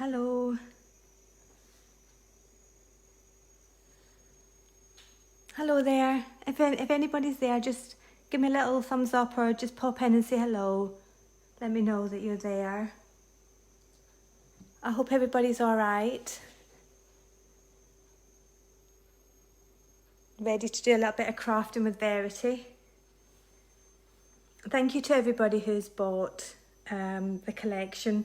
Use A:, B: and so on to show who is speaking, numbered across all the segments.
A: Hello. Hello there. If anybody's there, just give me a little thumbs up or just pop in and say hello. Let me know that you're there. I hope everybody's all right. Ready to do a little bit of crafting with Verity. Thank you to everybody who's bought the collection.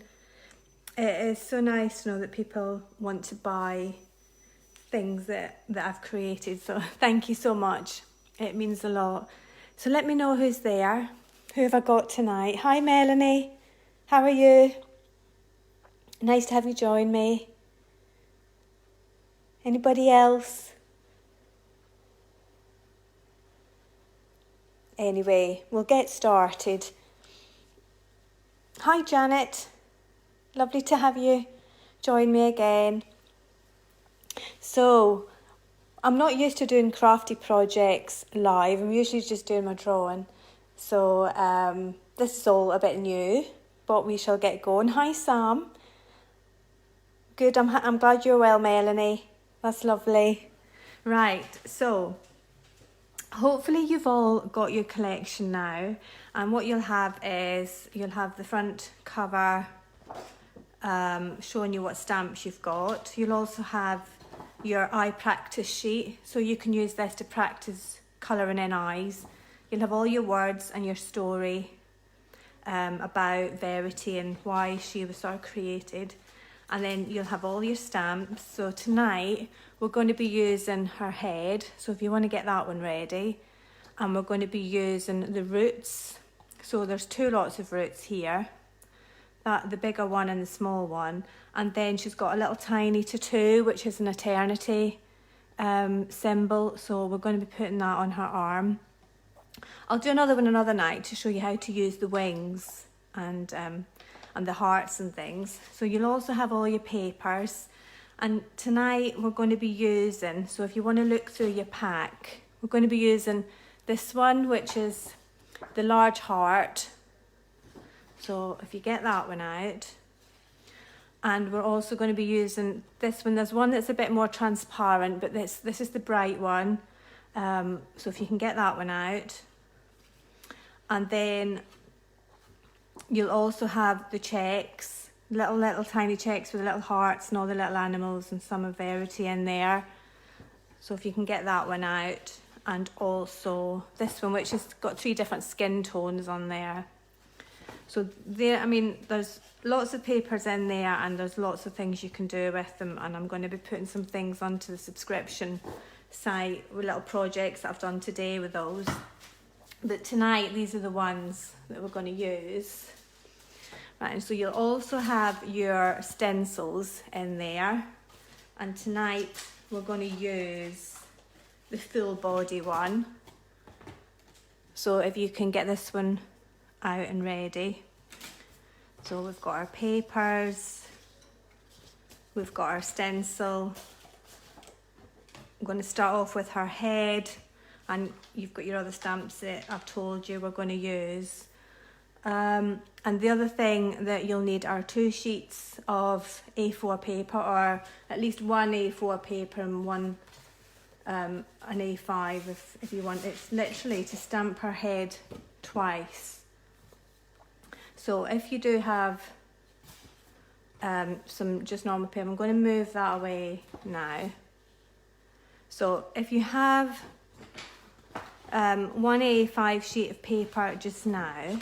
A: It is so nice to know that people want to buy things that I've created, so thank you so much. It means a lot. So let me know who's there. Who have I got tonight? Hi Melanie, how are you? Nice to have you join me. Anybody else? Anyway, we'll get started. Hi Janet, lovely to have you join me again. So, I'm not used to doing crafty projects live. I'm usually just doing my drawing. So, this is all a bit new, but we shall get going. Hi Sam. Good, I'm glad you're well, Melanie. That's lovely. Right, so hopefully you've all got your collection now, and what you'll have is you'll have the front cover showing you what stamps you've got. You'll also have your eye practice sheet, so you can use this to practice colouring in eyes. You'll have all your words and your story about Verity and why she was sort of created, and then you'll have all your stamps. So tonight we're going to be using her head, so if you want to get that one ready, and we're going to be using the roots. So there's two lots of roots here, the bigger one and the small one, and then she's got a little tiny tattoo which is an eternity symbol, so we're going to be putting that on her arm. I'll do another one another night to show you how to use the wings and the hearts and things. So you'll also have all your papers, and tonight we're going to be using, so if you want to look through your pack, we're going to be using this one, which is the large heart. So if you get that one out, and we're also going to be using this one. There's one that's a bit more transparent, but this is the bright one. So if you can get that one out, and then you'll also have the checks, little tiny checks with little hearts and all the little animals and some of Verity in there. So if you can get that one out, and also this one, which has got 3 different skin tones on there. So there, I mean, there's lots of papers in there, and there's lots of things you can do with them, and I'm going to be putting some things onto the subscription site with little projects that I've done today with those. But tonight, these are the ones that we're going to use. Right, and so you'll also have your stencils in there, and tonight we're going to use the full body one. So if you can get this one out and ready. So we've got our papers, we've got our stencil. I'm going to start off with her head, and you've got your other stamps that I've told you we're going to use. And the other thing that you'll need are 2 sheets of A4 paper, or at least 1 A4 paper and one an A5 if you want. It's literally to stamp her head twice. So if you do have some just normal paper, I'm going to move that away now. So if you have 1 A5 sheet of paper just now,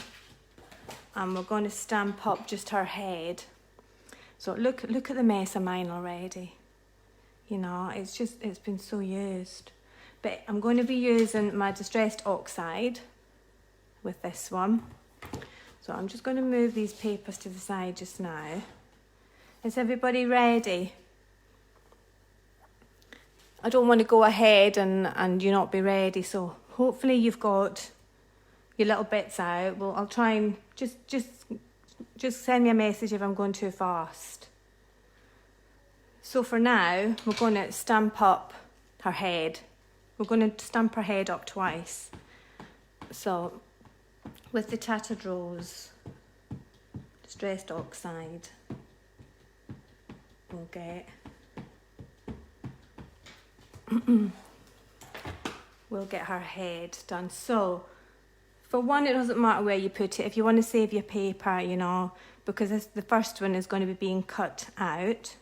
A: and we're going to stamp up just her head. So look at the mess of mine already. You know, it's been so used. But I'm going to be using my Distress Oxide with this one. So I'm just going to move these papers to the side just now. Is everybody ready? I don't want to go ahead and you not be ready, so hopefully you've got your little bits out. Well, I'll try and just send me a message if I'm going too fast. So for now, we're going to stamp up her head. We're going to stamp her head up twice. So with the Tattered Rose Distress Oxide, we'll get her head done. So for one, it doesn't matter where you put it. If you want to save your paper, you know, because the first one is going to be being cut out.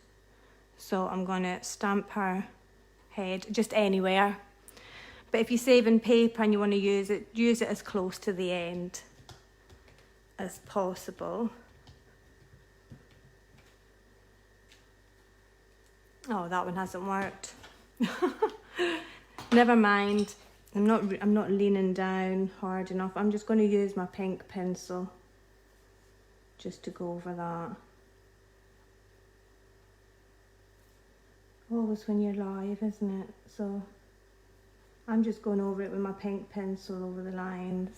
A: So I'm going to stamp her head just anywhere. But if you're saving paper and you want to use it as close to the end as possible. Oh, that one hasn't worked. Never mind. I'm not leaning down hard enough. I'm just going to use my pink pencil just to go over that. Always when you're live, isn't it? So I'm just going over it with my pink pencil over the lines.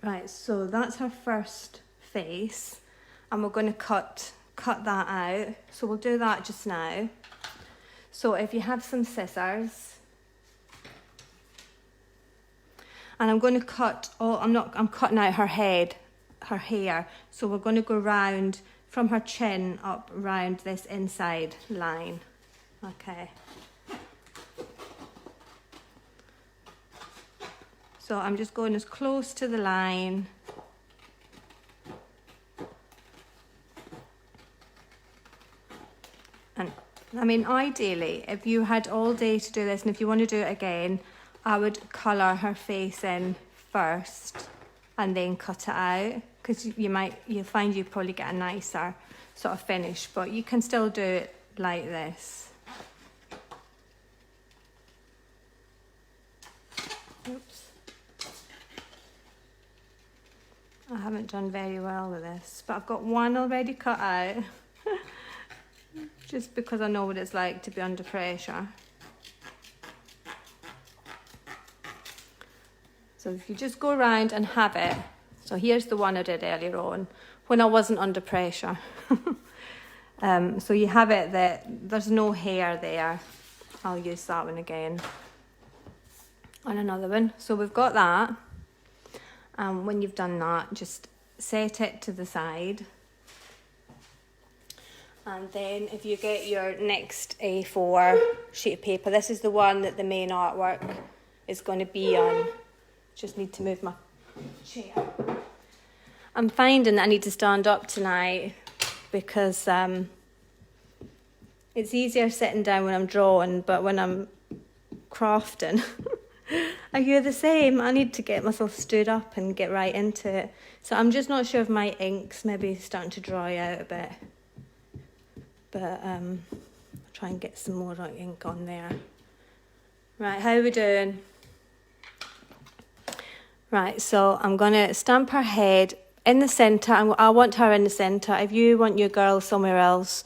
A: Right, so that's her first face, and we're going to cut that out. So we'll do that just now. So if you have some scissors, and I'm going to cut, I'm cutting out her head, her hair. So we're going to go round from her chin up round this inside line. Okay. So I'm just going as close to the line. And I mean, ideally, if you had all day to do this, and if you want to do it again, I would colour her face in first and then cut it out, because you'll find you probably get a nicer sort of finish, but you can still do it like this. Oops. I haven't done very well with this, but I've got one already cut out. Just because I know what it's like to be under pressure. So if you just go around and have it. So here's the one I did earlier on when I wasn't under pressure. So you have it that there's no hair there. I'll use that one again on another one. So we've got that. And when you've done that, just set it to the side. And then if you get your next A4 sheet of paper, this is the one that the main artwork is going to be on. Just need to move my chair. I'm finding that I need to stand up tonight because it's easier sitting down when I'm drawing, but when I'm crafting, are you the same? I need to get myself stood up and get right into it. So I'm just not sure if my ink's maybe starting to dry out a bit. But I'll try and get some more ink on there. Right, how are we doing? Right, so I'm going to stamp her head in the centre. I want her in the centre. If you want your girl somewhere else,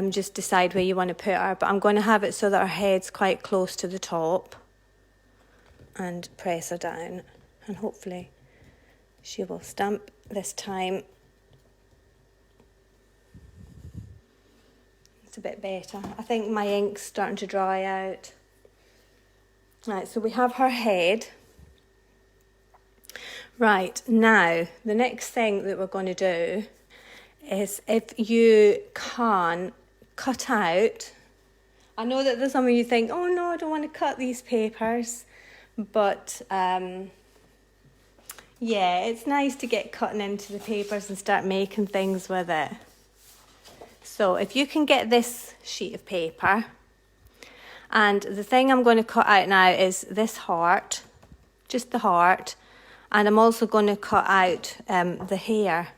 A: just decide where you want to put her. But I'm going to have it so that her head's quite close to the top. And press her down. And hopefully she will stamp this time. It's a bit better. I think my ink's starting to dry out. Right, so we have her head. Right, now the next thing that we're going to do is, if you can cut out, I know that there's some of you think, oh no, I don't want to cut these papers, but yeah, it's nice to get cutting into the papers and start making things with it. So if you can get this sheet of paper, and the thing I'm going to cut out now is this heart, just the heart, and I'm also going to cut out the hair.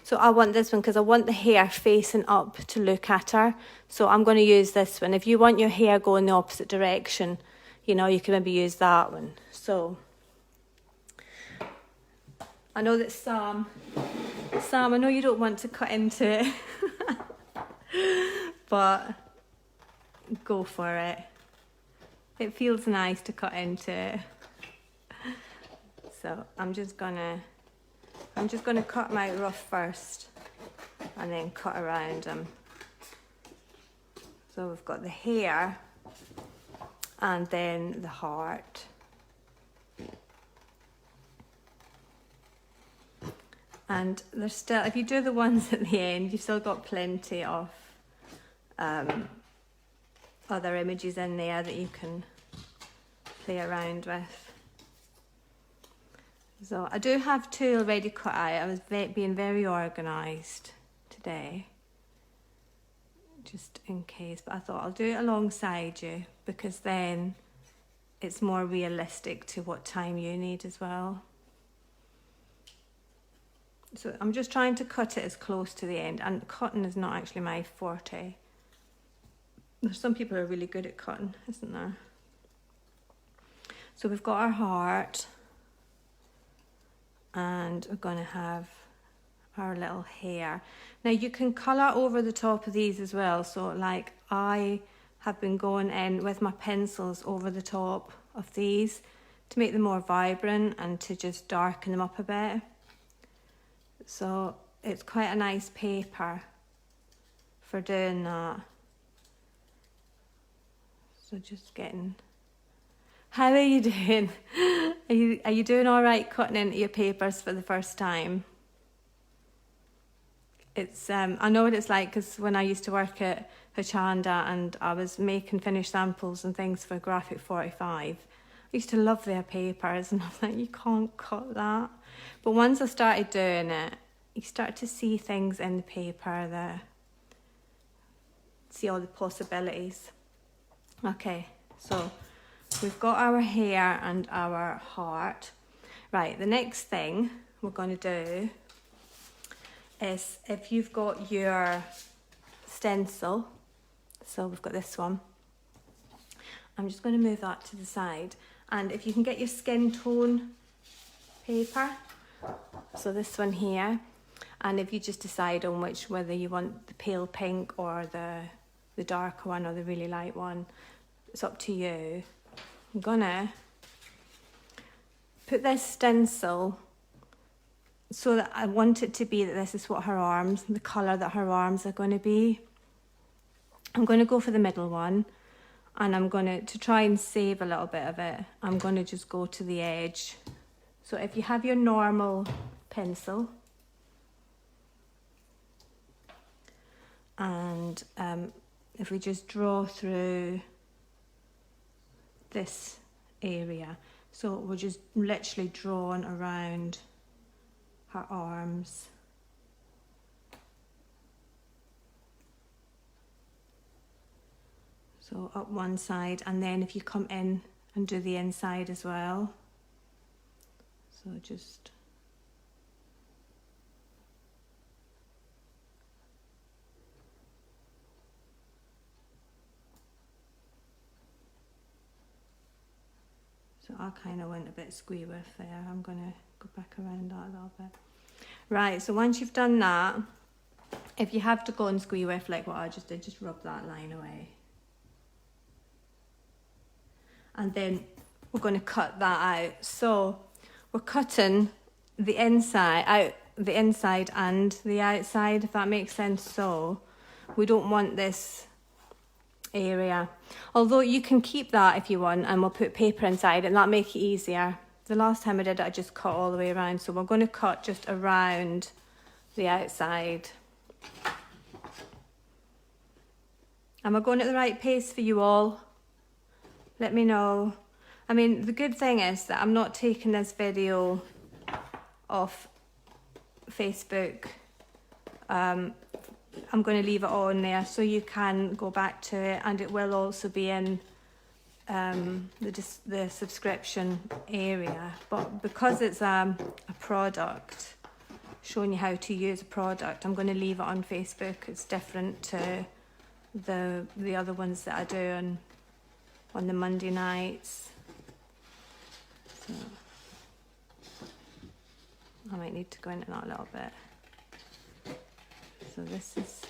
A: So I want this one because I want the hair facing up to look at her. So I'm going to use this one. If you want your hair going the opposite direction, you know, you can maybe use that one. So I know that Sam, I know you don't want to cut into it. But go for it. It feels nice to cut into it. So I'm just gonna cut them out rough first and then cut around them. So we've got the hair and then the heart. And there's still, if you do the ones at the end, you've still got plenty of other images in there that you can play around with. So I do have 2 already cut out. I was being very organised today, just in case, but I thought I'll do it alongside you because then it's more realistic to what time you need as well. So I'm just trying to cut it as close to the end, and cutting is not actually my forte. There's some people who are really good at cutting, isn't there? So we've got our heart, and we're going to have our little hair. Now you can colour over the top of these as well. So like I have been going in with my pencils over the top of these to make them more vibrant and to just darken them up a bit. So it's quite a nice paper for doing that. So just getting... How are you doing? Are you doing all right cutting into your papers for the first time? It's I know what it's like, because when I used to work at Hochanda and I was making finished samples and things for Graphic 45, I used to love their papers, and I was like, you can't cut that. But once I started doing it, you start to see things in the paper, see all the possibilities. Okay, so we've got our hair and our heart. Right, the next thing we're going to do is, if you've got your stencil, so we've got this one, I'm just going to move that to the side, and if you can get your skin tone paper, so this one here, and if you just decide on whether you want the pale pink or the darker one or the really light one, it's up to you. I'm gonna put this stencil so that I want it to be that this is what her arms, the colour that her arms are going to be. I'm going to go for the middle one, and I'm going to try and save a little bit of it, I'm going to just go to the edge. So if you have your normal pencil, and if we just draw through this area, so we're just literally drawing around her arms. So up one side, and then if you come in and do the inside as well, so just so I kind of went a bit squee with there. I'm going to go back around that a little bit. Right, so once you've done that, if you have to go and squee with like what I just did, just rub that line away. And then we're going to cut that out. So we're cutting the inside out, the inside and the outside, if that makes sense. So we don't want this area, although you can keep that if you want, and we'll put paper inside and that'll make it easier. The last time I did it, I just cut all the way around, so we're going to cut just around the outside. Am I going at the right pace for you all? Let me know. I mean, the good thing is that I'm not taking this video off Facebook. I'm going to leave it on there so you can go back to it, and it will also be in the subscription area. But because it's a product, showing you how to use a product, I'm going to leave it on Facebook. It's different to the other ones that I do on the Monday nights. So I might need to go into that a little bit. So this is...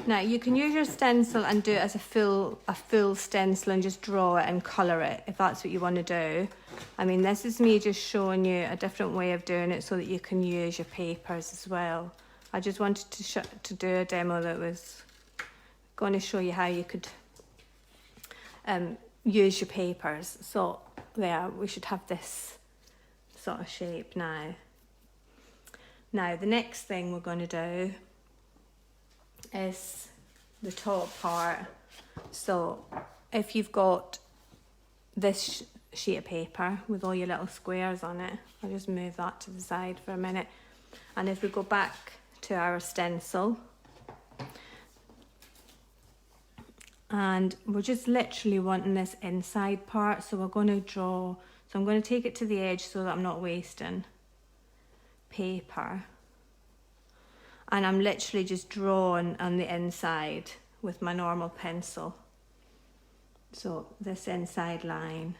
A: Now you can use your stencil and do it as a full stencil and just draw it and colour it if that's what you want to do. I mean, this is me just showing you a different way of doing it so that you can use your papers as well. I just wanted to do a demo that was going to show you how you could use your papers. So there, we should have this sort of shape now. Now the next thing we're going to do is the top part. So if you've got this sheet of paper with all your little squares on it, I'll just move that to the side for a minute. And if we go back to our stencil, and we're just literally wanting this inside part, so we're going to draw, so I'm going to take it to the edge so that I'm not wasting paper, and I'm literally just drawing on the inside with my normal pencil. So this inside line.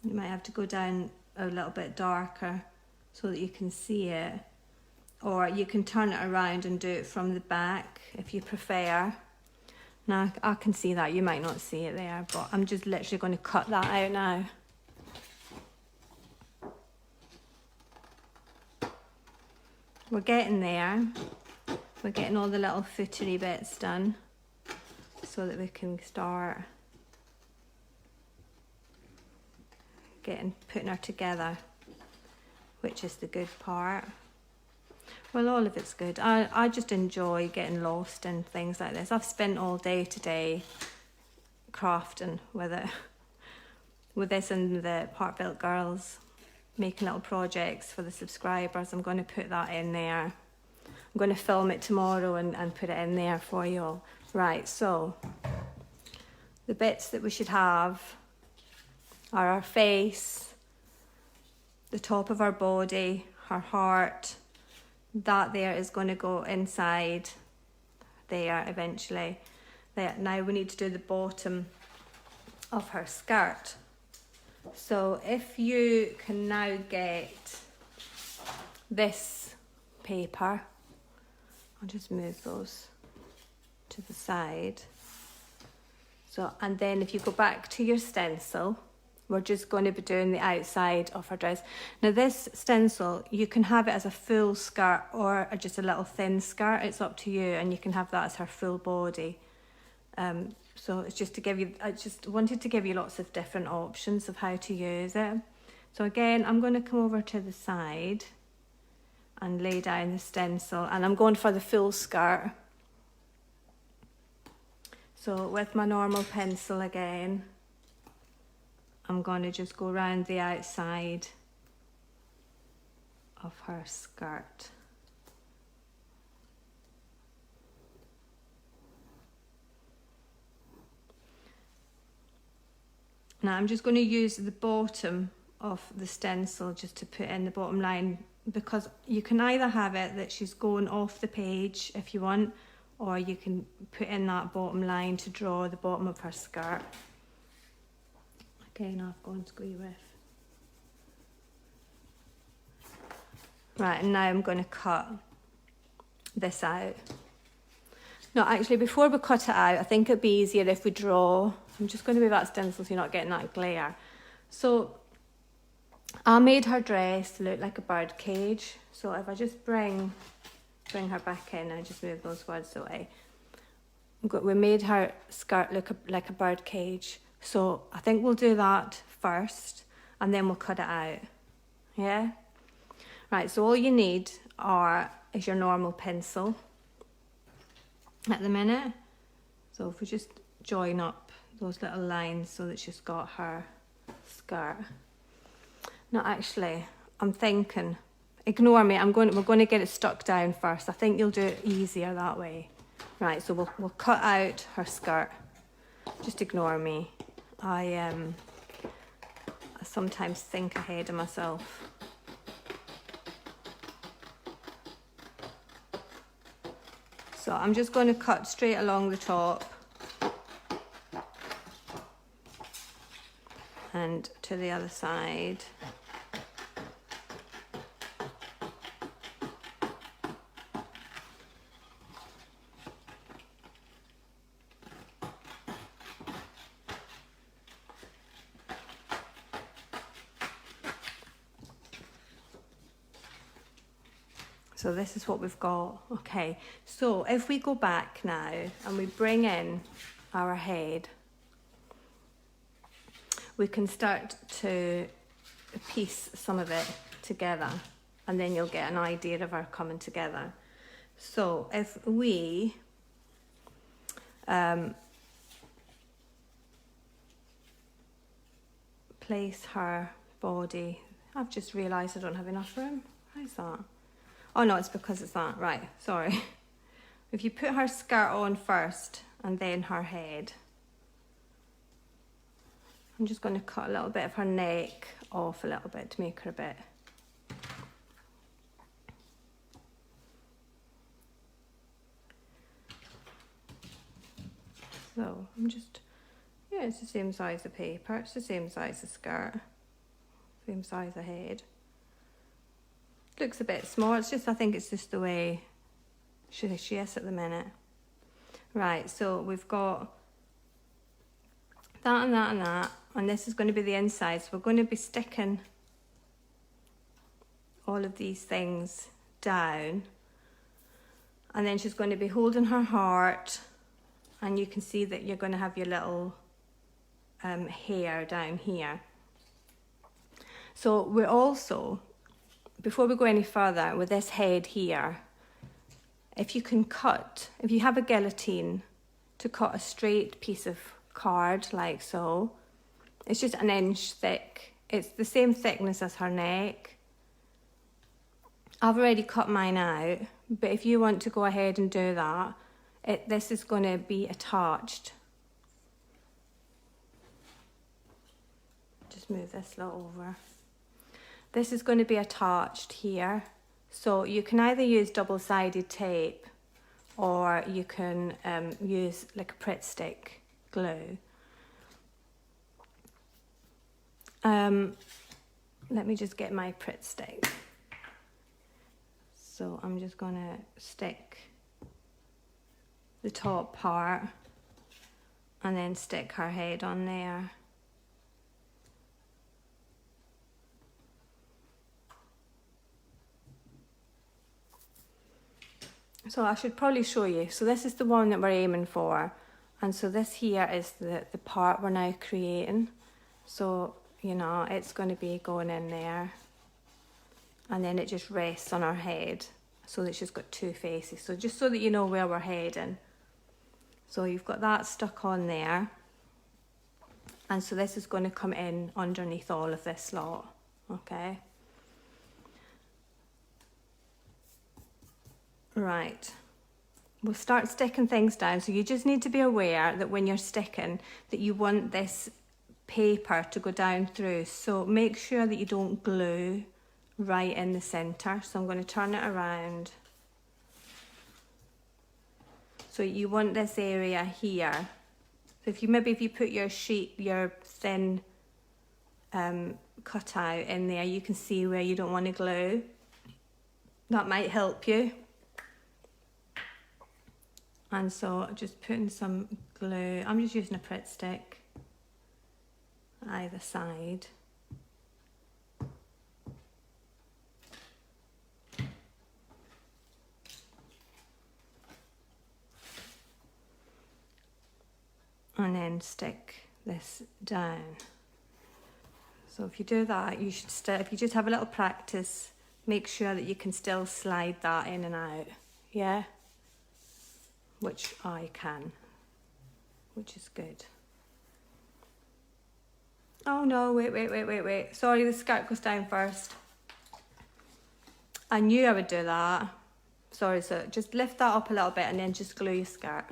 A: You might have to go down a little bit darker so that you can see it, or you can turn it around and do it from the back if you prefer. Now I can see that, you might not see it there, but I'm just literally going to cut that out now. We're getting there. We're getting all the little footery bits done so that we can start putting her together, which is the good part. Well, all of it's good. I just enjoy getting lost in things like this. I've spent all day today crafting with it, with this and the Part Built Girls, making little projects for the subscribers. I'm going to put that in there. I'm going to film it tomorrow and put it in there for you all. Right, so the bits that we should have are our face, the top of our body, her heart. That there is going to go inside there eventually. There. Now we need to do the bottom of her skirt. So if you can now get this paper, I'll just move those to the side. So, and then if you go back to your stencil, we're just going to be doing the outside of her dress. Now this stencil, you can have it as a full skirt or just a little thin skirt. It's up to you, and you can have that as her full body. So it's just to give you, I just wanted to give you lots of different options of how to use it. So again, I'm going to come over to the side and lay down the stencil, and I'm going for the full skirt. So with my normal pencil again, I'm going to just go around the outside of her skirt. Now I'm just going to use the bottom of the stencil just to put in the bottom line, because you can either have it that she's going off the page if you want, or you can put in that bottom line to draw the bottom of her skirt. Okay, now I've gone squee with. Right, and now I'm going to cut this out. No, actually, before we cut it out, I think it'd be easier if we draw. I'm just going to move that stencil so you're not getting that glare. So I made her dress to look like a bird cage. So if I just bring her back in, I just move those words away. We made her skirt look like a bird cage. So I think we'll do that first, and then we'll cut it out. Yeah? Right, so all you need is your normal pencil at the minute. So if we just join up those little lines so that she's got her skirt. No, actually, I'm thinking, ignore me, we're going to get it stuck down first. I think you'll do it easier that way. Right, so we'll cut out her skirt. Just ignore me. I sometimes think ahead of myself. So I'm just going to cut straight along the top and to the other side. So this is what we've got. Okay, so if we go back now and we bring in our head, we can start to piece some of it together, and then you'll get an idea of her coming together. So if we place her body, I've just realised I don't have enough room. Why is that? Oh no, it's because it's that. Right, sorry. If you put her skirt on first and then her head, I'm just going to cut a little bit of her neck off a little bit to make her a bit. So I'm just, yeah, it's the same size of paper, it's the same size of skirt, same size of head. Looks a bit small, it's just, I think it's just the way she is at the minute. Right, so we've got that and that and that, and this is going to be the inside. So we're going to be sticking all of these things down, and then she's going to be holding her heart, and you can see that you're going to have your little hair down here. So we're also, before we go any further with this head here, if you can cut, if you have a guillotine to cut a straight piece of card like so, it's just an inch thick. It's the same thickness as her neck. I've already cut mine out, but if you want to go ahead and do that, this is going to be attached. Just move this little over. This is going to be attached here. So you can either use double-sided tape, or you can use like a Pritt stick glue. Let me just get my Pritt stick. So I'm just going to stick the top part and then stick her head on there. So I should probably show you. So this is the one that we're aiming for. And so this here is the part we're now creating. So, you know, it's going to be going in there. And then it just rests on her head so that she's got two faces. So just so that you know where we're heading. So you've got that stuck on there. And so this is going to come in underneath all of this lot. Okay. Right, we'll start sticking things down. So you just need to be aware that when you're sticking, that you want this paper to go down through. So make sure that you don't glue right in the centre. So I'm going to turn it around. So you want this area here. So if you put your sheet, your thin cutout in there, you can see where you don't want to glue. That might help you. And so just putting some glue, I'm just using a Pritt stick either side. And then stick this down. So if you do that, you should if you just have a little practice, make sure that you can still slide that in and out. Yeah? Which I can, which is good. Oh no, wait. Sorry, the skirt goes down first. I knew I would do that. Sorry, so just lift that up a little bit and then just glue your skirt.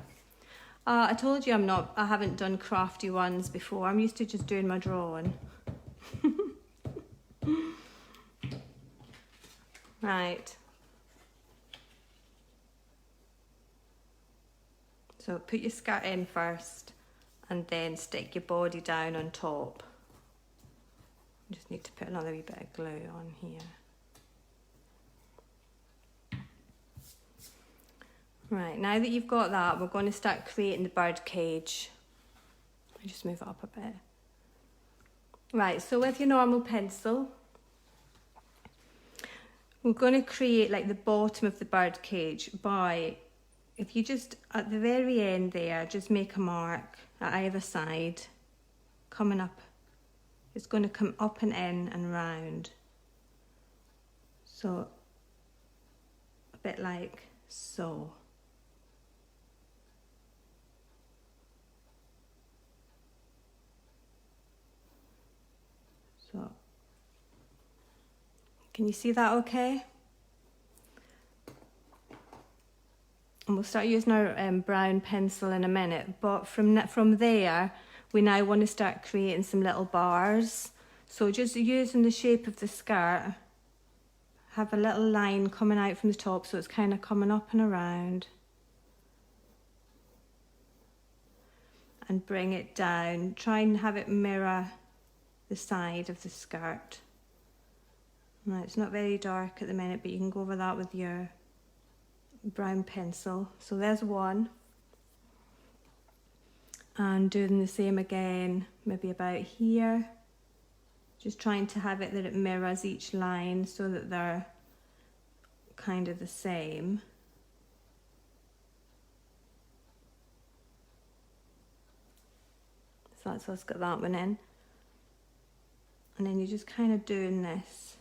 A: I told you I haven't done crafty ones before. I'm used to just doing my drawing. Right. So put your skirt in first and then stick your body down on top. Just need to put another wee bit of glue on here. Right, now that you've got that, we're going to start creating the bird cage. I'll just move it up a bit. Right, so with your normal pencil, We're going to create like the bottom of the bird cage by, if you just, at the very end there, just make a mark at either side, coming up. It's going to come up and in and round. So, a bit like so. So, can you see that okay? And we'll start using our brown pencil in a minute, but from there, we now want to start creating some little bars. So just using the shape of the skirt, have a little line coming out from the top, so it's kind of coming up and around. And bring it down. Try and have it mirror the side of the skirt. Now, it's not very dark at the minute, but you can go over that with your brown pencil. So there's one. And doing the same again, maybe about here. Just trying to have it that it mirrors each line so that they're kind of the same. So that's what's got that one in. And then you're just kind of doing this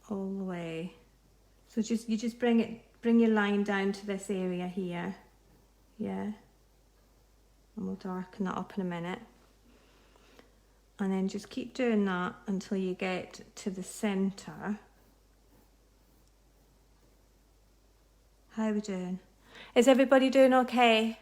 A: all the way. So you just bring your line down to this area here. Yeah. And we'll darken that up in a minute. And then just keep doing that until you get to the centre. How are we doing? Is everybody doing okay?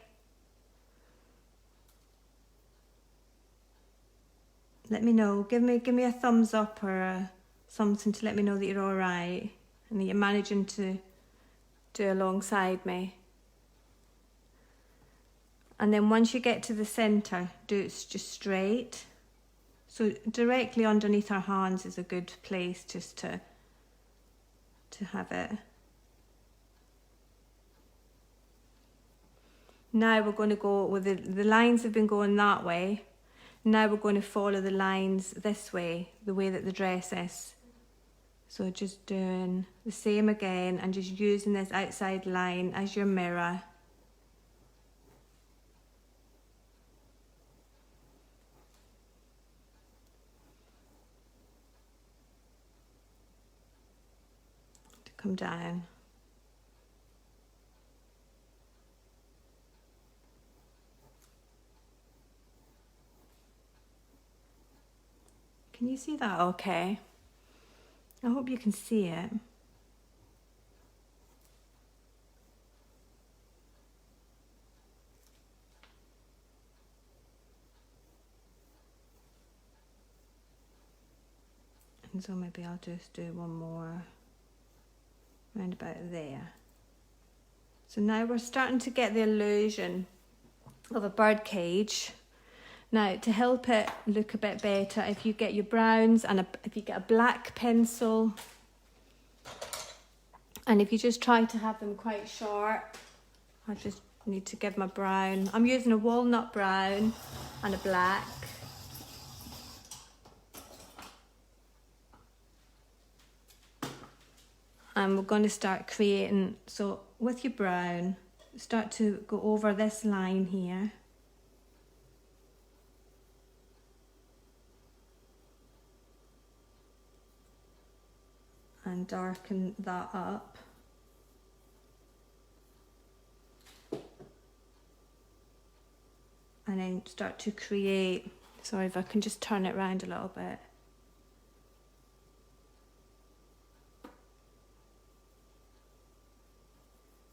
A: Let me know. Give me a thumbs up or something to let me know that you're all right and that you're managing to do alongside me. And then once you get to the centre, do it just straight. So directly underneath our hands is a good place just to have it. Now we're going to go with the lines have been going that way. Now we're going to follow the lines this way, the way that the dress is. So just doing the same again and just using this outside line as your mirror. To come down. Can you see that okay? I hope you can see it. And so maybe I'll just do one more round about there. So now we're starting to get the illusion of a bird cage. Now, to help it look a bit better, if you get your browns and if you get a black pencil, and if you just try to have them quite sharp, I just need to give my brown. I'm using a walnut brown and a black. And we're going to start creating, so with your brown, start to go over this line here. And darken that up. And then start to create, sorry if I can just turn it around a little bit.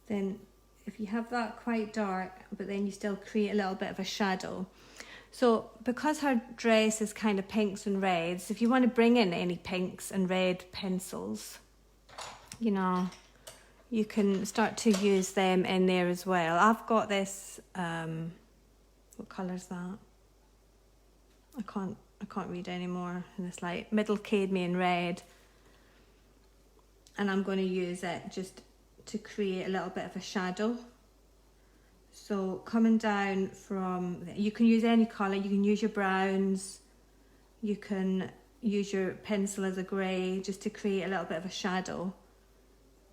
A: Then if you have that quite dark, but then you still create a little bit of a shadow. So because her dress is kind of pinks and reds, if you want to bring in any pinks and red pencils, you know, you can start to use them in there as well. I've got this, what colour is that? I can't read anymore. And it's like middle cadmium red. And I'm going to use it just to create a little bit of a shadow. So coming down from, you can use any colour, you can use your browns, you can use your pencil as a grey just to create a little bit of a shadow.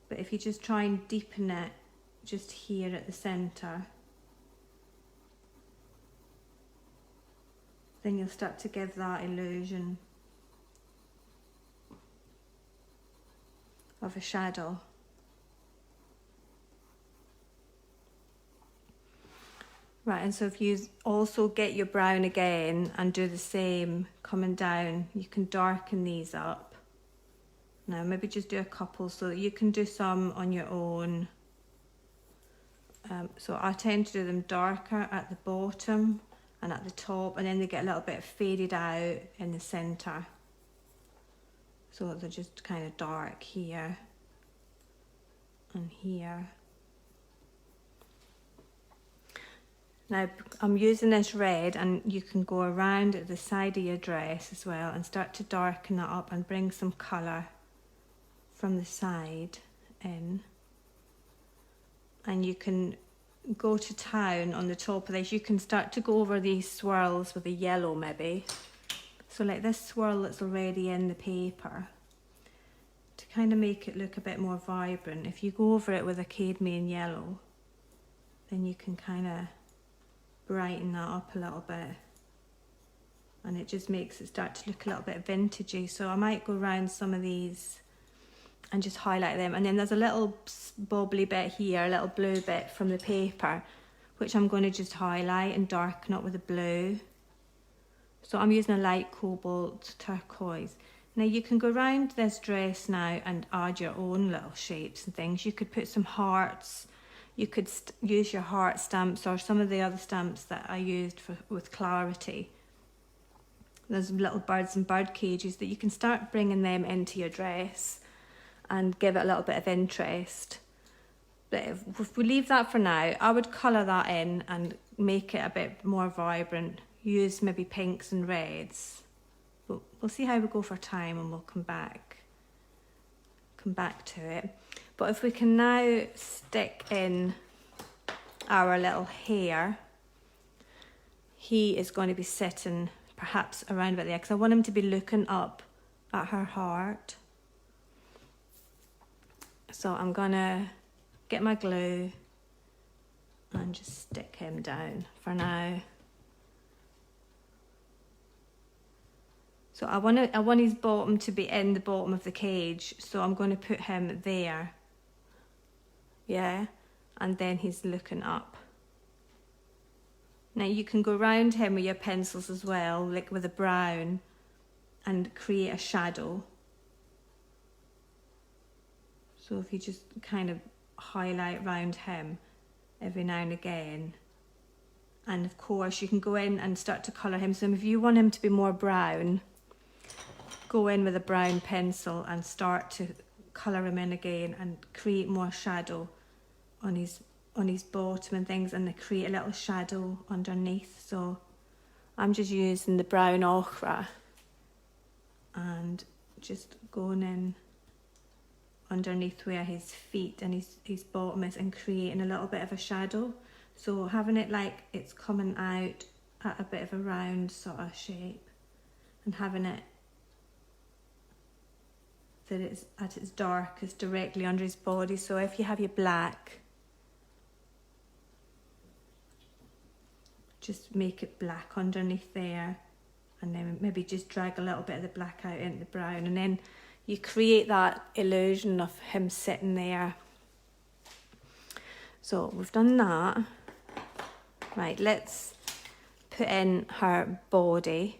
A: But if you just try and deepen it just here at the centre, then you'll start to give that illusion of a shadow. Right, and so if you also get your brown again and do the same coming down, you can darken these up. Now maybe just do a couple so that you can do some on your own. So I tend to do them darker at the bottom and at the top, and then they get a little bit faded out in the centre. So they're just kind of dark here and here. Now I'm using this red, and you can go around at the side of your dress as well and start to darken that up and bring some colour from the side in. And you can go to town on the top of this. You can start to go over these swirls with a yellow maybe. So like this swirl that's already in the paper, to kind of make it look a bit more vibrant. If you go over it with a cadmium yellow, then you can kind of brighten that up a little bit, and it just makes it start to look a little bit vintagey. So I might go around some of these and just highlight them, and then there's a little bobbly bit here, a little blue bit from the paper, which I'm going to just highlight and darken up with a blue. So I'm using a light cobalt turquoise. Now you can go around this dress now and add your own little shapes and things. You could put some hearts. You could use your heart stamps or some of the other stamps that I used with Clarity. There's little birds and bird cages that you can start bringing them into your dress and give it a little bit of interest. But if we leave that for now, I would colour that in and make it a bit more vibrant. Use maybe pinks and reds. But we'll see how we go for time, and we'll come back to it. But if we can now stick in our little hair, he is going to be sitting perhaps around about there, because I want him to be looking up at her heart. So I'm going to get my glue and just stick him down for now. So I want his bottom to be in the bottom of the cage, so I'm going to put him there. Yeah, and then he's looking up. Now you can go around him with your pencils as well, like with a brown, and create a shadow. So if you just kind of highlight around him every now and again. And of course you can go in and start to colour him. So if you want him to be more brown, go in with a brown pencil and start to colour him in again and create more shadow on his bottom and things, and create a little shadow underneath. So I'm just using the brown ochre and just going in underneath where his feet and his bottom is, and creating a little bit of a shadow. So having it like it's coming out at a bit of a round sort of shape, and having it that it's at its darkest directly under his body. So if you have your black, just make it black underneath there, and then maybe just drag a little bit of the black out into the brown, and then you create that illusion of him sitting there. So we've done that. Right, let's put in her body.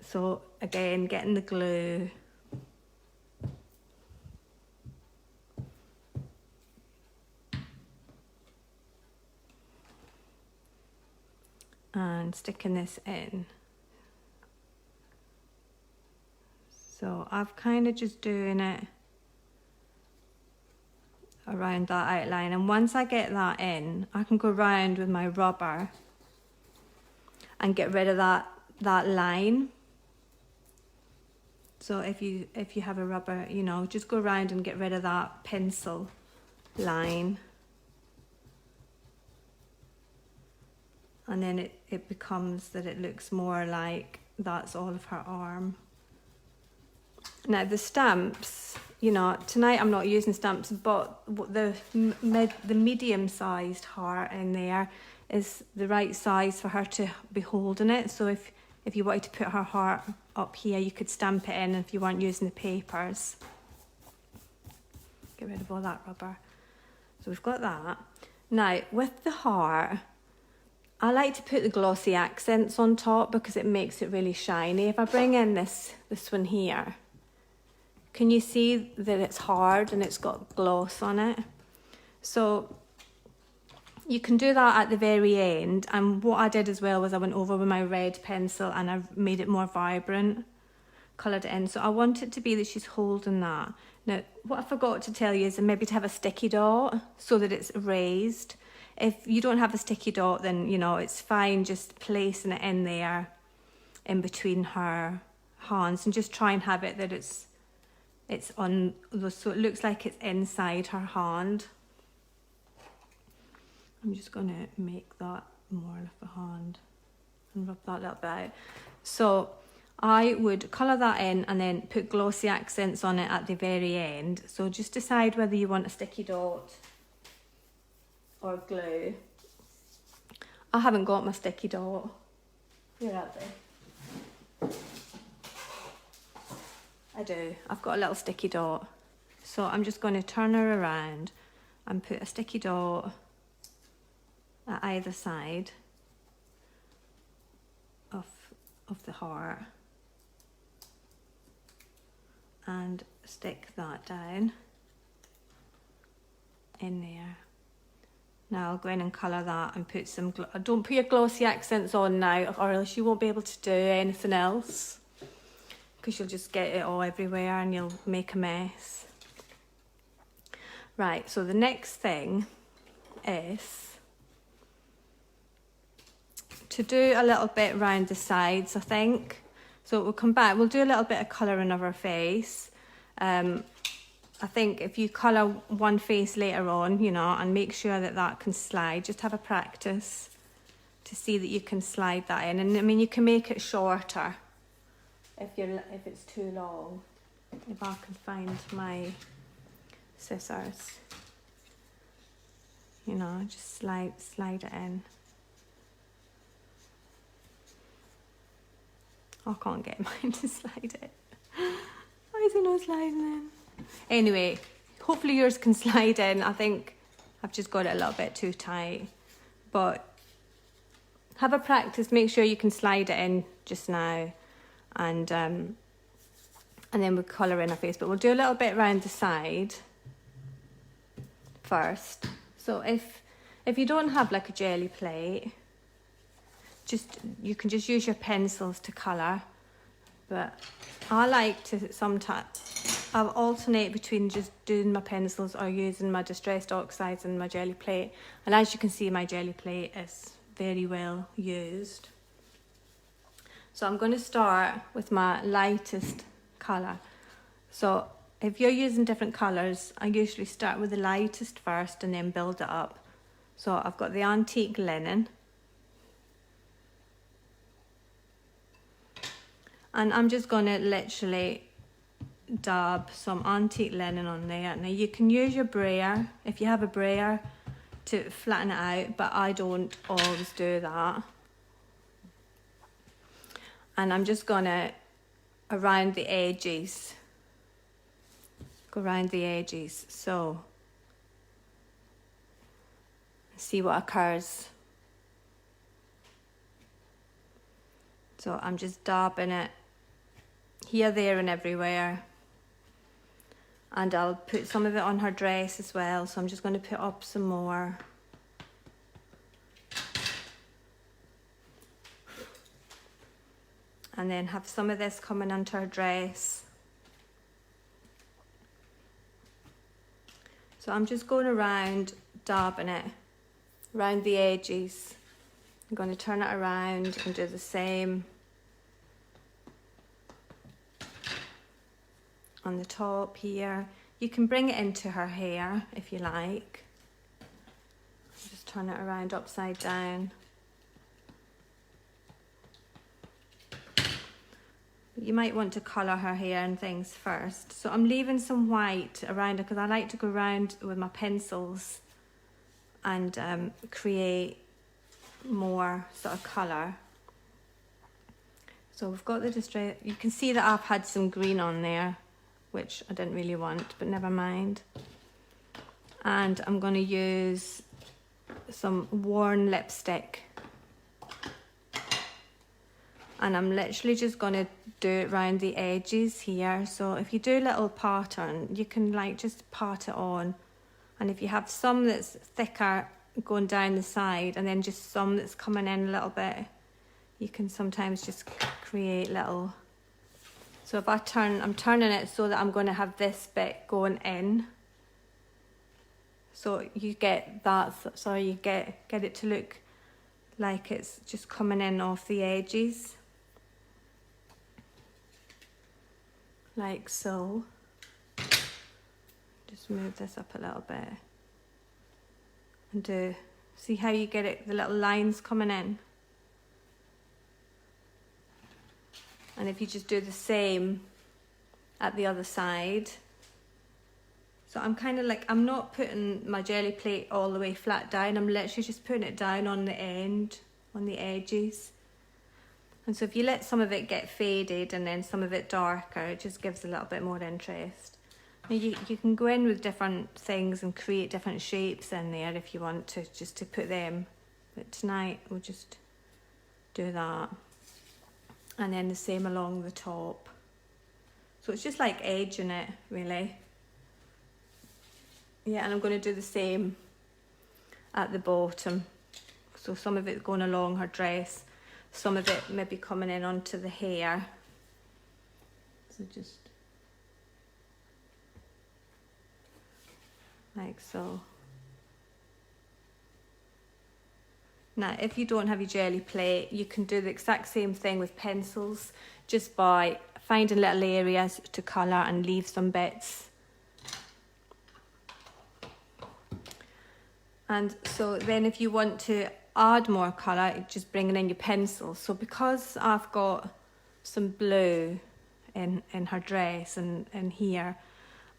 A: So again, getting the glue. And sticking this in. So I've kind of just doing it around that outline, and once I get that in, I can go around with my rubber and get rid of that line. So if you have a rubber, you know, just go around and get rid of that pencil line, and then it becomes that it looks more like that's all of her arm. Now the stamps, you know, tonight I'm not using stamps, but the medium-sized heart in there is the right size for her to be holding it. So if you wanted to put her heart up here, you could stamp it in if you weren't using the papers. Get rid of all that rubber. So we've got that. Now with the heart, I like to put the glossy accents on top because it makes it really shiny. If I bring in this one here, can you see that it's hard and it's got gloss on it? So you can do that at the very end. And what I did as well was I went over with my red pencil and I made it more vibrant, coloured it in. So I want it to be that she's holding that. Now, what I forgot to tell you is maybe to have a sticky dot so that it's raised. If you don't have a sticky dot, then, you know, it's fine just placing it in there in between her hands and just try and have it that it's on, so it looks like it's inside her hand. I'm just going to make that more of a hand and rub that little bit out. So I would colour that in and then put glossy accents on it at the very end. So just decide whether you want a sticky dot or glue. I haven't got my sticky dot. Where are they? I do. I've got a little sticky dot. So I'm just going to turn her around and put a sticky dot at either side of the heart and stick that down in there. Now I'll go in and colour that and put some, don't put your glossy accents on now or else you won't be able to do anything else because you'll just get it all everywhere and you'll make a mess. Right, so the next thing is to do a little bit around the sides, I think. So we'll come back, we'll do a little bit of colouring of her face. I think if you colour one face later on, you know, and make sure that that can slide, just have a practice to see that you can slide that in. And I mean, you can make it shorter if it's too long. If I can find my scissors, you know, just slide it in. I can't get mine to slide it. Why is it not sliding in? Anyway, hopefully yours can slide in. I think I've just got it a little bit too tight. But have a practice, make sure you can slide it in just now. And then we'll colour in our face. But we'll do a little bit around the side first. So if you don't have like a jelly plate, you can just use your pencils to colour. But I like to sometimes, I'll alternate between just doing my pencils or using my Distress Oxides and my jelly plate. And as you can see, my jelly plate is very well used. So I'm going to start with my lightest colour. So if you're using different colours, I usually start with the lightest first and then build it up. So I've got the antique linen. And I'm just going to literally dab some antique linen on there. Now you can use your brayer, if you have a brayer, to flatten it out, but I don't always do that. And I'm just going to, around the edges, go around the edges, so see what occurs. So I'm just dabbing it here, there and everywhere. And I'll put some of it on her dress as well, so I'm just going to put up some more. And then have some of this coming onto her dress. So I'm just going around dabbing it around the edges. I'm going to turn it around and do the same on the top here. You can bring it into her hair if you like. Just turn it around upside down. You might want to colour her hair and things first. So I'm leaving some white around her because I like to go around with my pencils and create more sort of colour. So we've got the distress. You can see that I've had some green on there, which I didn't really want, but never mind. And I'm going to use some worn lipstick. And I'm literally just going to do it around the edges here. So if you do a little pattern, you can like just pat it on. And if you have some that's thicker going down the side and then just some that's coming in a little bit, you can sometimes just create little. So if I'm turning it so that I'm going to have this bit going in. So you get that, so you get it to look like it's just coming in off the edges. Like so. Just move this up a little bit. And see how you get it, the little lines coming in. And if you just do the same at the other side. So I'm kind of like, I'm not putting my jelly plate all the way flat down. I'm literally just putting it down on the end, on the edges. And so if you let some of it get faded and then some of it darker, it just gives a little bit more interest. And you can go in with different things and create different shapes in there if you want to, just to put them. But tonight we'll just do that. And then the same along the top. So it's just like edging it, really. Yeah, and I'm going to do the same at the bottom. So some of it going along her dress, some of it maybe coming in onto the hair. So just like so. Now, if you don't have your jelly plate, you can do the exact same thing with pencils, just by finding little areas to colour and leave some bits. And so then if you want to add more colour, just bringing in your pencil. So because I've got some blue in her dress and here,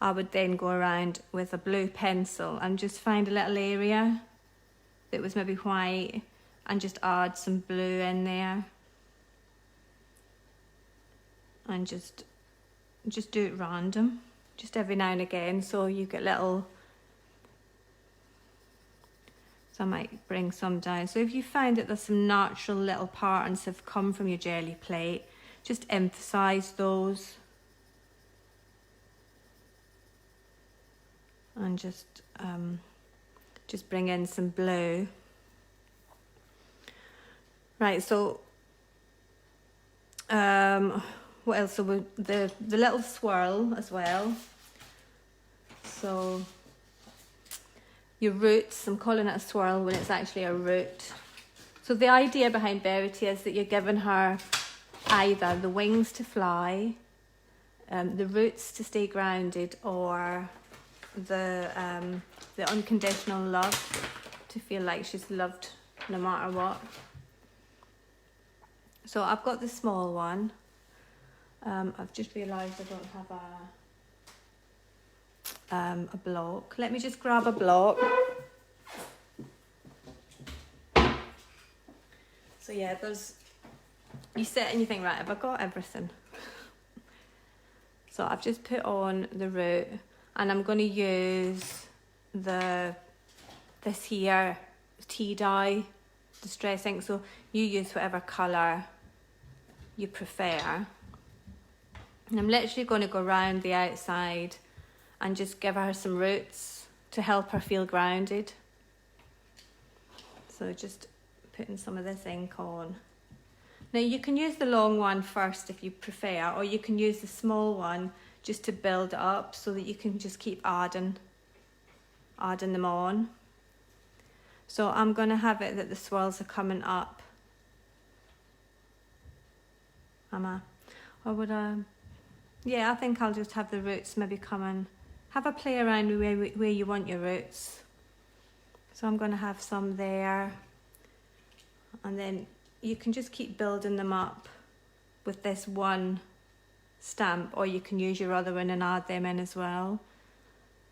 A: I would then go around with a blue pencil and just find a little area that was maybe white and just add some blue in there. And just do it random, just every now and again, so you get little. So I might bring some down. So if you find that there's some natural little patterns have come from your jelly plate, just emphasise those. And just bring in some blue. Right, so what else? So the little swirl as well. So your roots, I'm calling it a swirl when it's actually a root. So the idea behind Verity is that you're giving her either the wings to fly, the roots to stay grounded, or the unconditional love, to feel like she's loved no matter what. So I've got the small one. I've just realised I don't have a block. Let me just grab a block. So yeah, you sit and you think, right, have I got everything? So I've just put on the root, and I'm going to use this here tea dye Distress ink. So you use whatever colour you prefer. And I'm literally going to go around the outside and just give her some roots to help her feel grounded. So just putting some of this ink on. Now you can use the long one first if you prefer, or you can use the small one just to build it up so that you can just keep adding them on. So I'm going to have it that the swirls are coming up. Or would I? Yeah, I think I'll just have the roots maybe coming. Have a play around with where you want your roots. So I'm going to have some there. And then you can just keep building them up with this one stamp, or you can use your other one and add them in as well.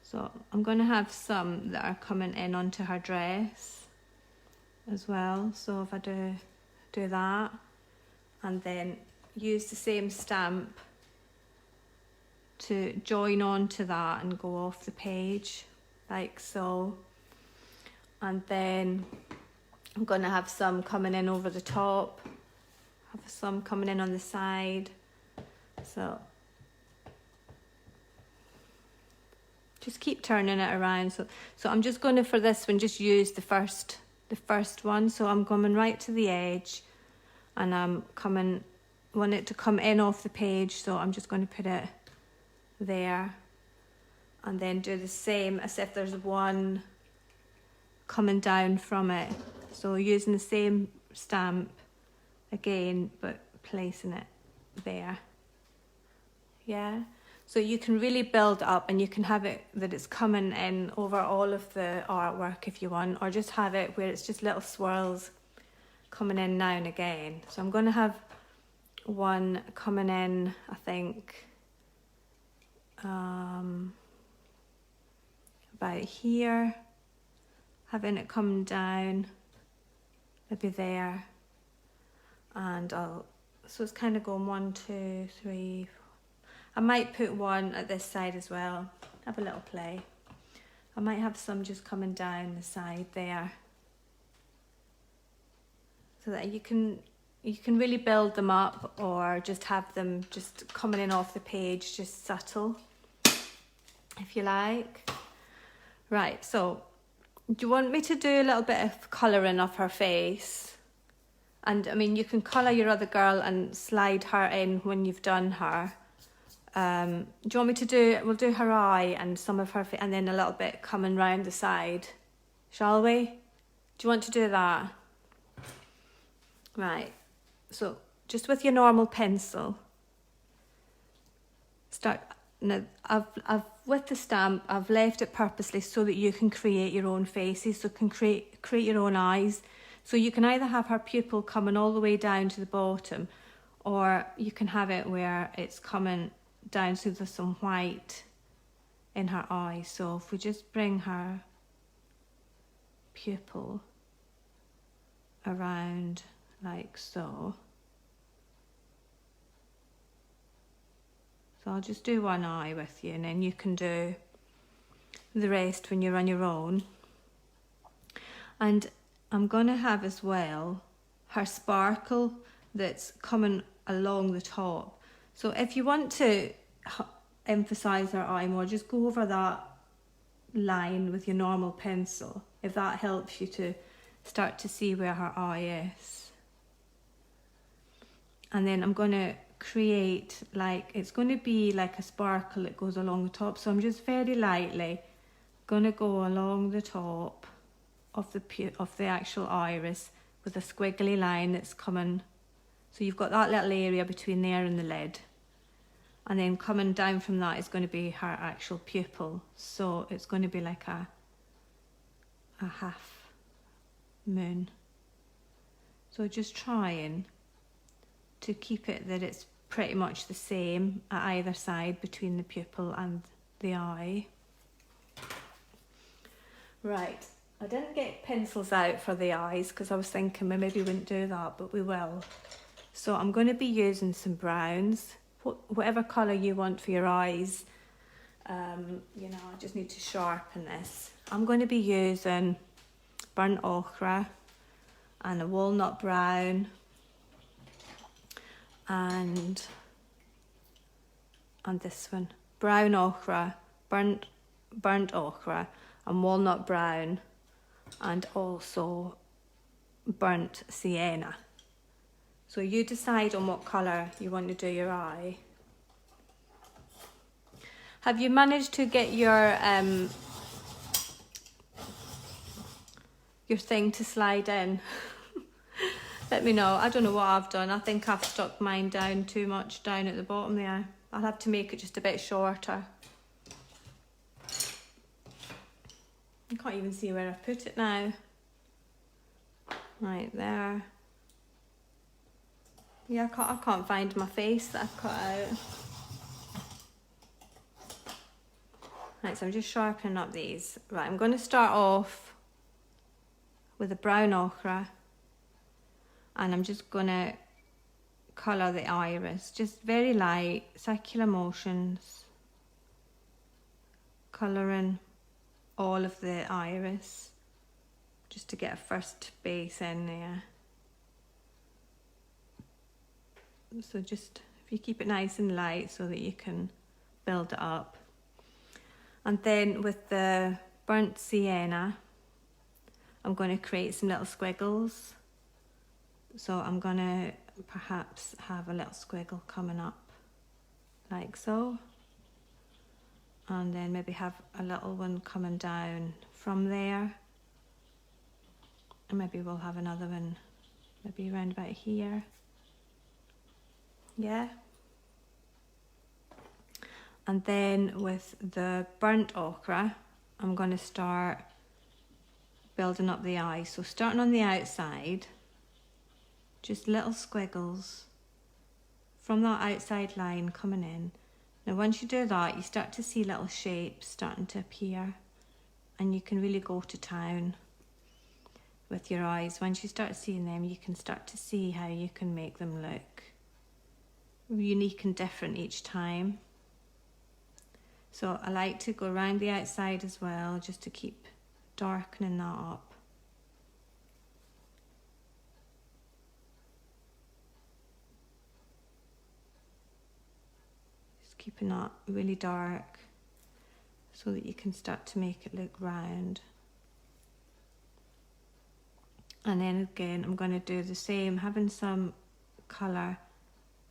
A: So I'm going to have some that are coming in onto her dress as well. So if I do that, and then use the same stamp to join onto that and go off the page like so. And then I'm going to have some coming in over the top, have some coming in on the side. So just keep turning it around. So I'm just going to, for this one, just use the first one. So I'm coming right to the edge, and I'm want it to come in off the page. So I'm just going to put it there, and then do the same as if there's one coming down from it. So using the same stamp again, but placing it there. Yeah, so you can really build up, and you can have it that it's coming in over all of the artwork if you want, or just have it where it's just little swirls coming in now and again. So I'm going to have one coming in, I think, about here, having it come down, maybe there, and so it's kind of going 1, 2, 3, 4. I might put one at this side as well, have a little play. I might have some just coming down the side there, so that you can really build them up, or just have them just coming in off the page, just subtle, if you like. Right, so do you want me to do a little bit of colouring of her face? And I mean, you can colour your other girl and slide her in when you've done her. Do you want me to do, we'll do her eye and some of her face, and then a little bit coming round the side, shall we? Do you want to do that? Right, so just with your normal pencil, start. Now, I've with the stamp, I've left it purposely so that you can create your own faces, so can create your own eyes. So you can either have her pupil coming all the way down to the bottom, or you can have it where it's coming down so there's some white in her eye. So if we just bring her pupil around like so. So I'll just do one eye with you, and then you can do the rest when you're on your own. And I'm going to have as well her sparkle that's coming along the top. So if you want to emphasise her eye more, just go over that line with your normal pencil, if that helps you to start to see where her eye is. And then I'm going to create, like, it's going to be like a sparkle that goes along the top. So I'm just very lightly going to go along the top of the actual iris with a squiggly line that's coming. So you've got that little area between there and the lid, and then coming down from that is going to be her actual pupil. So it's going to be like a half moon. So just trying to keep it that it's pretty much the same at either side between the pupil and the eye. Right, I didn't get pencils out for the eyes because I was thinking we maybe wouldn't do that, but we will. So I'm going to be using some browns, whatever colour you want for your eyes. You know, I just need to sharpen this. I'm going to be using burnt ochre and a walnut brown, and this one, brown ochre, burnt ochre and walnut brown, and also burnt sienna. So you decide on what colour you want to do your eye. Have you managed to get your thing to slide in? Let me know. I don't know what I've done. I think I've stuck mine down too much down at the bottom there. I'll have to make it just a bit shorter. I can't even see where I've put it now. Right there. Yeah, I can't find my face that I've cut out. Right, so I'm just sharpening up these. Right, I'm going to start off with a brown ochre, and I'm just going to colour the iris, just very light, circular motions, colouring all of the iris, just to get a first base in there. So just, if you keep it nice and light so that you can build it up. And then with the burnt sienna, I'm going to create some little squiggles. So I'm going to perhaps have a little squiggle coming up like so. And then maybe have a little one coming down from there. And maybe we'll have another one maybe around about here. Yeah. And then with the burnt ochre, I'm going to start building up the eye. So starting on the outside, just little squiggles from that outside line coming in. Now once you do that, you start to see little shapes starting to appear, and you can really go to town with your eyes. Once you start seeing them, you can start to see how you can make them look unique and different each time. So I like to go around the outside as well, just to keep darkening that up. Just keeping that really dark so that you can start to make it look round. And then again, I'm going to do the same, having some colour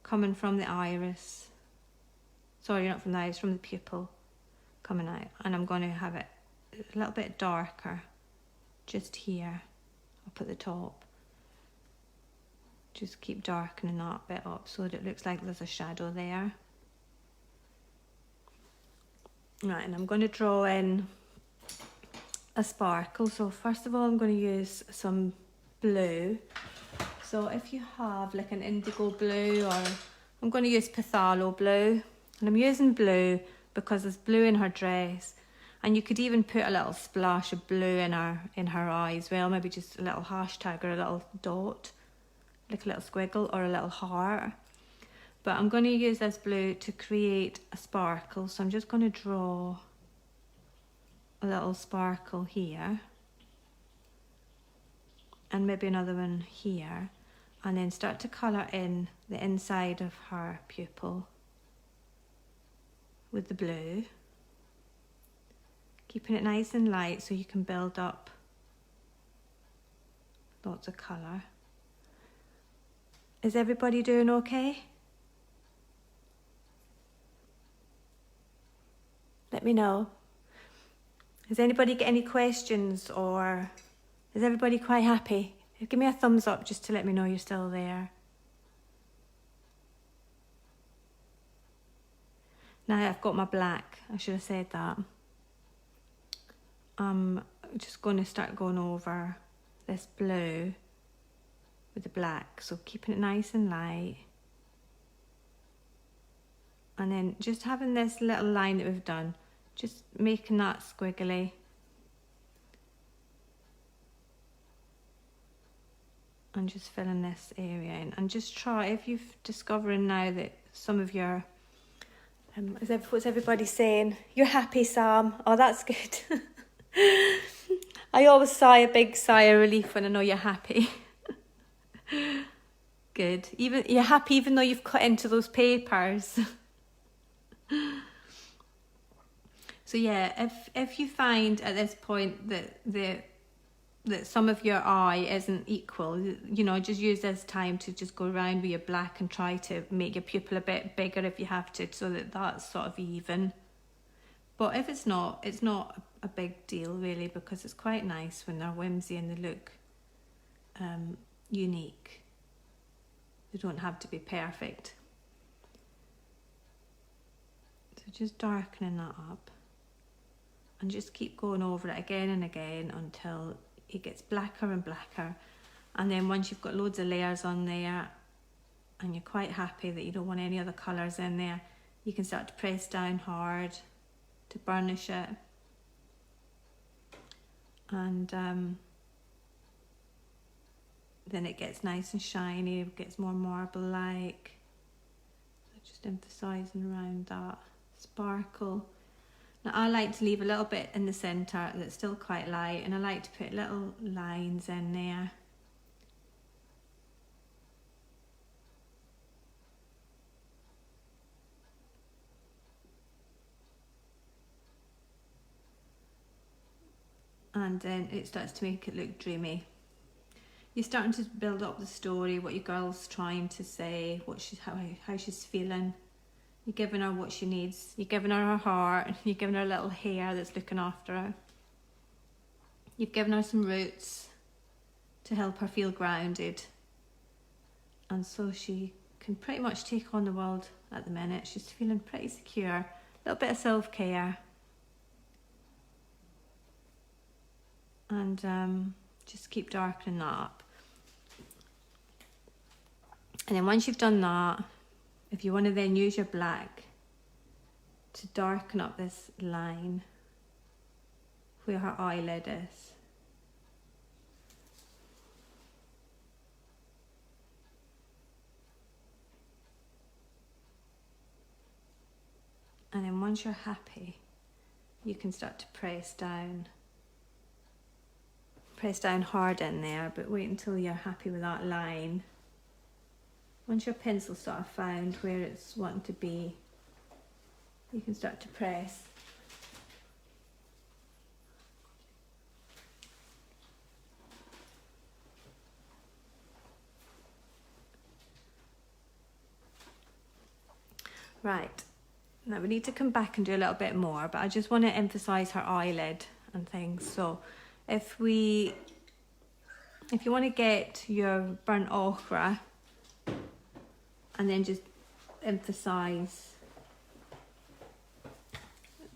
A: coming from the iris. Sorry, not from the iris, from the pupil coming out. And I'm going to have it a little bit darker just here up at the top. Just keep darkening that bit up so that it looks like there's a shadow there. Right, and I'm going to draw in a sparkle. So first of all, I'm going to use some blue. So if you have like an indigo blue, or I'm going to use phthalo blue. And I'm using blue because there's blue in her dress, and you could even put a little splash of blue in her eye as well, maybe just a little hashtag or a little dot, like a little squiggle or a little heart. But I'm going to use this blue to create a sparkle, so I'm just going to draw a little sparkle here, and maybe another one here, and then start to colour in the inside of her pupil with the blue, keeping it nice and light so you can build up lots of colour. Is everybody doing okay? Let me know. Has anybody got any questions, or is everybody quite happy? Give me a thumbs up just to let me know you're still there. Now I've got my black, I should have said that. I'm just going to start going over this blue with the black, so keeping it nice and light. And then just having this little line that we've done, just making that squiggly. And just filling this area in. And just try, if you're discovering now that some of your what's everybody saying? You're happy, Sam. Oh, that's good. I always sigh a big sigh of relief when I know you're happy. Good. Even you're happy even though you've cut into those papers. So yeah, if you find at this point that some of your eye isn't equal, you know, just use this time to just go around with your black and try to make your pupil a bit bigger if you have to, so that that's sort of even. But if it's not a big deal really, because it's quite nice when they're whimsy and they look unique. They don't have to be perfect. So just darkening that up, and just keep going over it again and again until it gets blacker and blacker. And then once you've got loads of layers on there and you're quite happy that you don't want any other colours in there, you can start to press down hard to burnish it. And then it gets nice and shiny, it gets more marble-like. So just emphasising around that sparkle. Now I like to leave a little bit in the centre that's still quite light, and I like to put little lines in there. And then it starts to make it look dreamy. You're starting to build up the story, what your girl's trying to say, how she's feeling. You're giving her what she needs. You're giving her heart. You're giving her a little hair that's looking after her. You've given her some roots to help her feel grounded. And so she can pretty much take on the world at the minute. She's feeling pretty secure. A little bit of self-care. And just keep darkening that up. And then once you've done that, if you want to then use your black to darken up this line where her eyelid is. And then once you're happy, you can start to press down. Press down hard in there, but wait until you're happy with that line. Once your pencil's sort of found where it's wanting to be, you can start to press. Right, now we need to come back and do a little bit more, but I just want to emphasise her eyelid and things. So if you want to get your burnt ochre and then just emphasise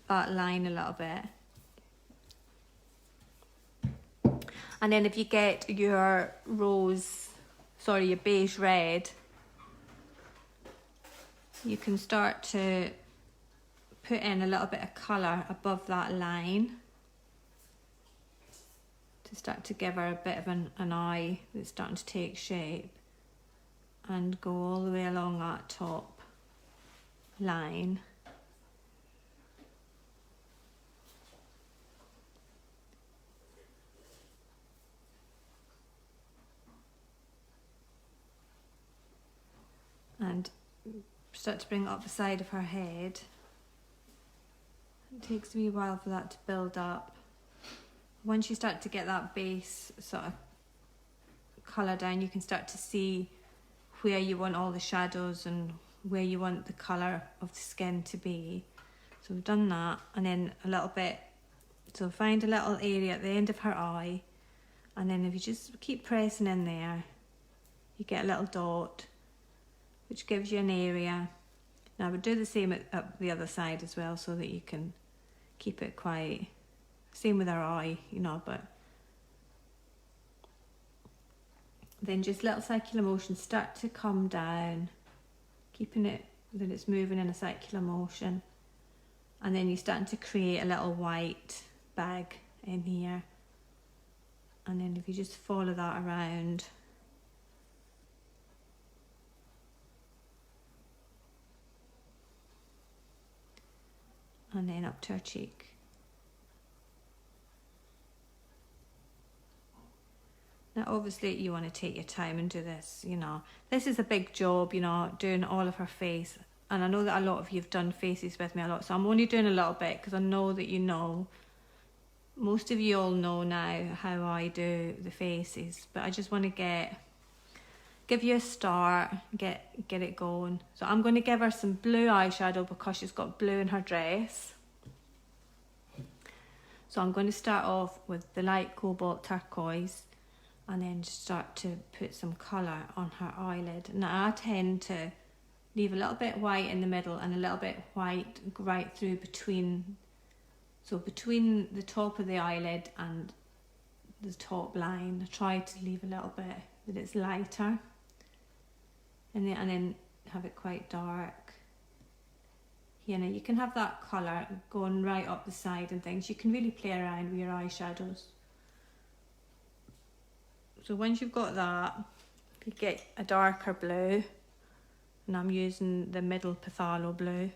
A: that line a little bit. And then if you get your your beige red, you can start to put in a little bit of colour above that line to start to give her a bit of an eye that's starting to take shape, and go all the way along that top line. And start to bring it up the side of her head. It takes a wee while for that to build up. Once you start to get that base sort of colour down, you can start to see where you want all the shadows and where you want the colour of the skin to be. So we've done that, and then a little bit, so find a little area at the end of her eye, and then if you just keep pressing in there, you get a little dot, which gives you an area. Now we'll do the same at the other side as well, so that you can keep it quite, same with our eye, but then just little circular motions start to come down, keeping it that it's moving in a circular motion, and then you're starting to create a little white bag in here, and then if you just follow that around, and then up to her cheek. Now obviously you want to take your time and do this, This is a big job, doing all of her face. And I know that a lot of you have done faces with me a lot, so I'm only doing a little bit because I know that most of you all know now how I do the faces, but I just want to give you a start, get it going. So I'm going to give her some blue eyeshadow because she's got blue in her dress. So I'm going to start off with the light cobalt turquoise, and then start to put some colour on her eyelid. Now I tend to leave a little bit white in the middle and a little bit white right through between the top of the eyelid and the top line. I try to leave a little bit that it's lighter, and then have it quite dark here. Now you can have that colour going right up the side and things. You can really play around with your eyeshadows. So once you've got that, you get a darker blue, and I'm using the middle phthalo blue,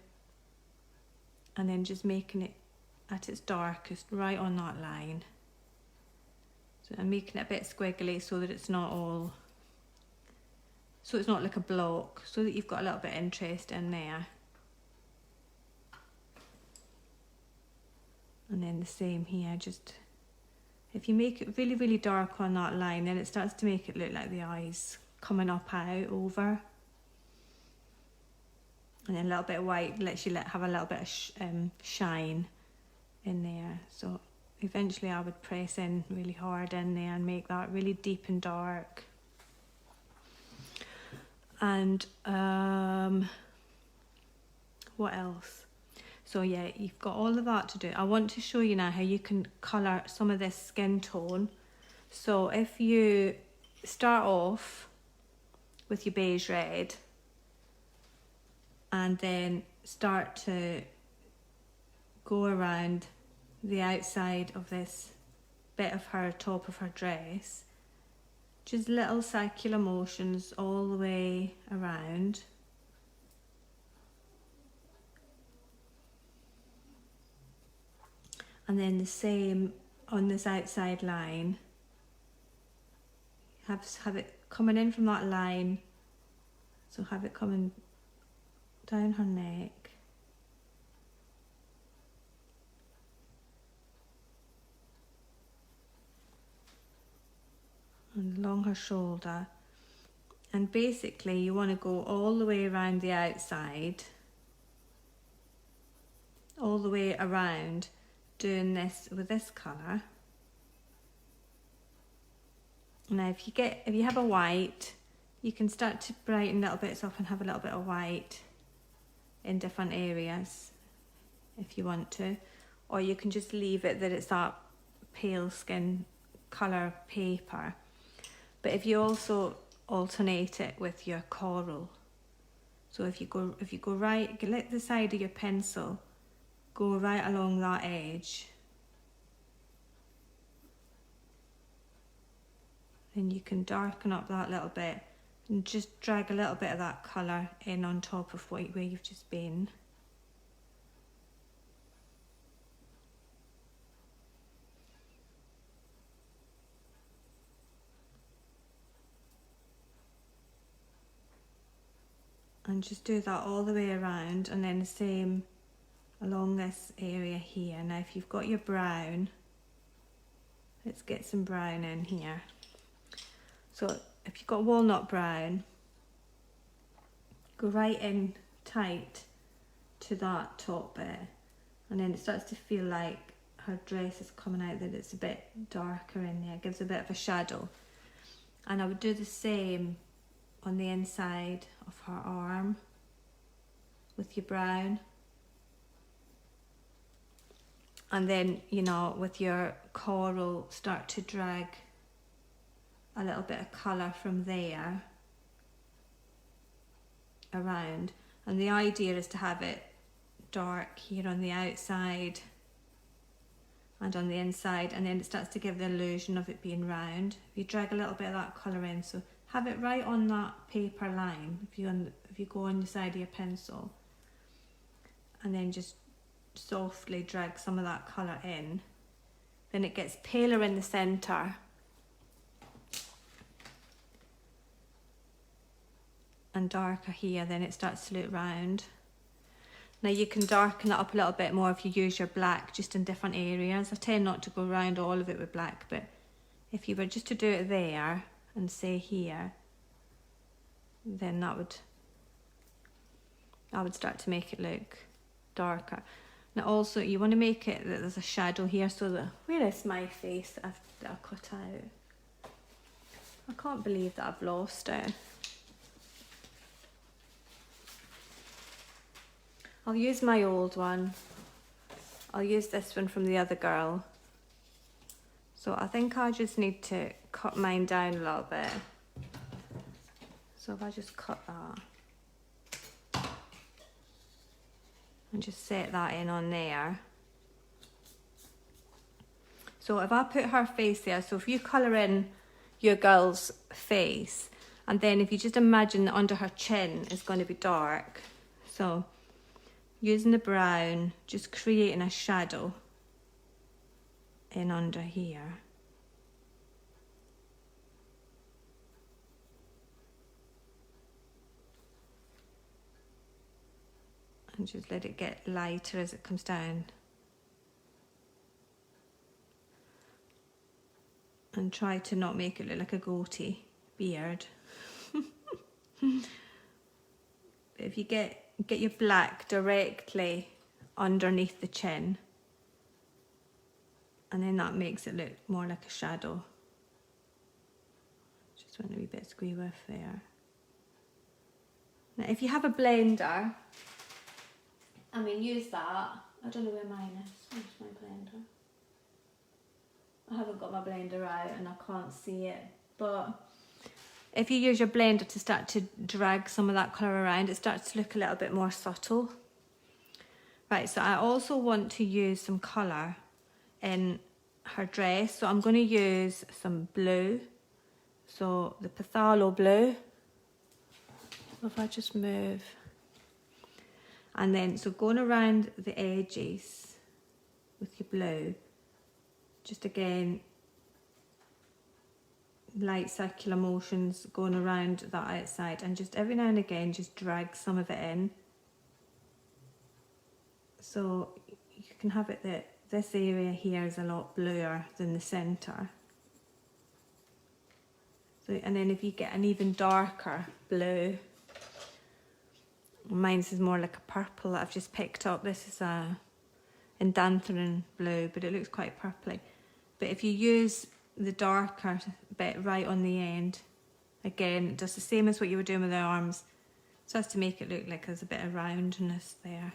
A: and then just making it at its darkest right on that line. So I'm making it a bit squiggly so that it's not all, so it's not like a block, so that you've got a little bit of interest in there. And then the same here, just if you make it really, really dark on that line, then it starts to make it look like the eyes coming up out over. And then a little bit of white lets you have a little bit of shine in there. So eventually I would press in really hard in there and make that really deep and dark. And what else? So yeah, you've got all of that to do. I want to show you now how you can colour some of this skin tone. So if you start off with your beige red and then start to go around the outside of this bit of her top of her dress, just little circular motions all the way around. And then the same on this outside line. Have it coming in from that line, so have it coming down her neck, and along her shoulder. And basically you want to go all the way around the outside, all the way around, doing this with this colour. Now if you have a white, you can start to brighten little bits up and have a little bit of white in different areas if you want to, or you can just leave it that it's that pale skin colour paper. But if you also alternate it with your coral, so if you go right, let the side of your pencil go right along that edge, then you can darken up that little bit and just drag a little bit of that colour in on top of where you've just been. And just do that all the way around, and then the same along this area here. Now if you've got your brown, let's get some brown in here. So if you've got walnut brown, go right in tight to that top bit, and then it starts to feel like her dress is coming out, that it's a bit darker in there, it gives a bit of a shadow. And I would do the same on the inside of her arm with your brown. And then, you know, with your coral, start to drag a little bit of colour from there around. And the idea is to have it dark here on the outside and on the inside, and then it starts to give the illusion of it being round. If you drag a little bit of that colour in, so have it right on that paper line, if you go on the side of your pencil, and then just softly drag some of that colour in, then it gets paler in the centre and darker here, then it starts to look round. Now you can darken it up a little bit more if you use your black just in different areas. I tend not to go around all of it with black, but if you were just to do it there and say here, then that would start to make it look darker. Now also you want to make it that there's a shadow here, so that, where is my face that I cut out? I can't believe that I've lost it. I'll use my old one. I'll use this one from the other girl. So I think I just need to cut mine down a little bit. So if I just cut that. and just set that in on there. So if I put her face there, so if you colour in your girl's face, and then if you just imagine that under her chin is going to be dark, so using the brown, just creating a shadow in under here. And just let it get lighter as it comes down. And try to not make it look like a goatee beard. If you get your black directly underneath the chin, and then that makes it look more like a shadow. Just want a wee bit squee with there. Now if you have a blender, I mean use that. I don't know where mine is. Where's my blender? I haven't got my blender out and I can't see it, but if you use your blender to start to drag some of that colour around, it starts to look a little bit more subtle. Right, so I also want to use some colour in her dress, so I'm going to use some blue, so the phthalo blue. If I just move, and then so going around the edges with your blue, just again light circular motions going around that outside, and just every now and again just drag some of it in, so you can have it that this area here is a lot bluer than the centre. So, and then if you get an even darker blue, mine's is more like a purple that I've just picked up. This is a Indanthrone blue, but it looks quite purpley. But if you use the darker bit right on the end, again it does the same as what you were doing with the arms, so as to make it look like there's a bit of roundness there.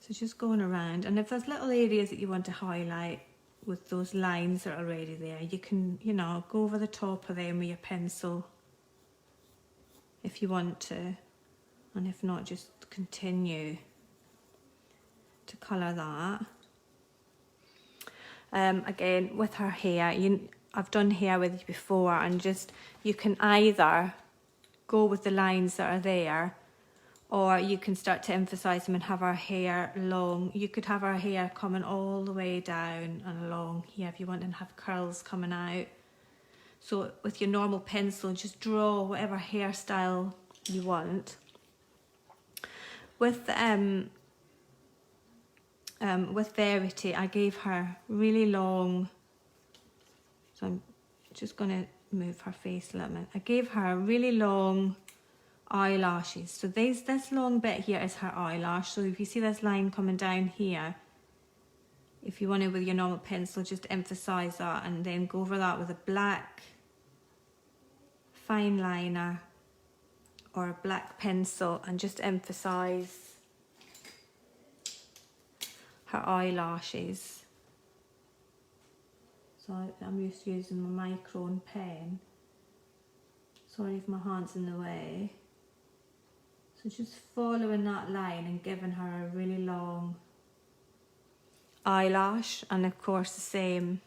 A: So just going around, and if there's little areas that you want to highlight with those lines that are already there, you can, you know, go over the top of them with your pencil if you want to, and if not, just continue to colour that. Again, with her hair, I've done hair with you before, and just you can either go with the lines that are there, or you can start to emphasise them and have her hair long. You could have her hair coming all the way down and along here if you want, and have curls coming out. So with your normal pencil, just draw whatever hairstyle you want. With Verity, I gave her really long, so I'm just going to move her face a little bit. I gave her really long eyelashes. So this long bit here is her eyelash. So if you see this line coming down here, if you want to, with your normal pencil, just emphasise that, and then go over that with a black fine liner or a black pencil, and just emphasise her eyelashes. So I'm just using my micron pen. Sorry if my hand's in the way. So just following that line and giving her a really long eyelash, and of course the same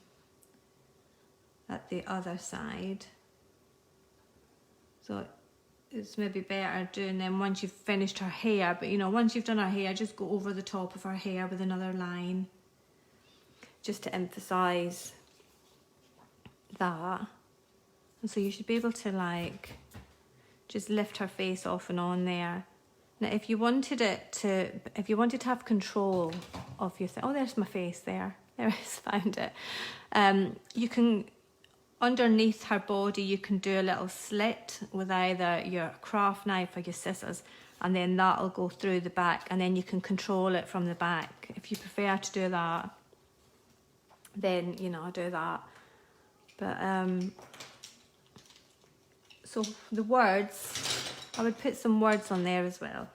A: at the other side. So it's maybe better doing them once you've finished her hair, but you know, once you've done her hair, just go over the top of her hair with another line, just to emphasise that. And so you should be able to like just lift her face off and on there. Now if you wanted to have control of your thing, oh there's my face there, there I just found it. You can, underneath her body, you can do a little slit with either your craft knife or your scissors, and then that'll go through the back, and then you can control it from the back. If you prefer to do that, then you know, do that. But so the words, I would put some words on there as well.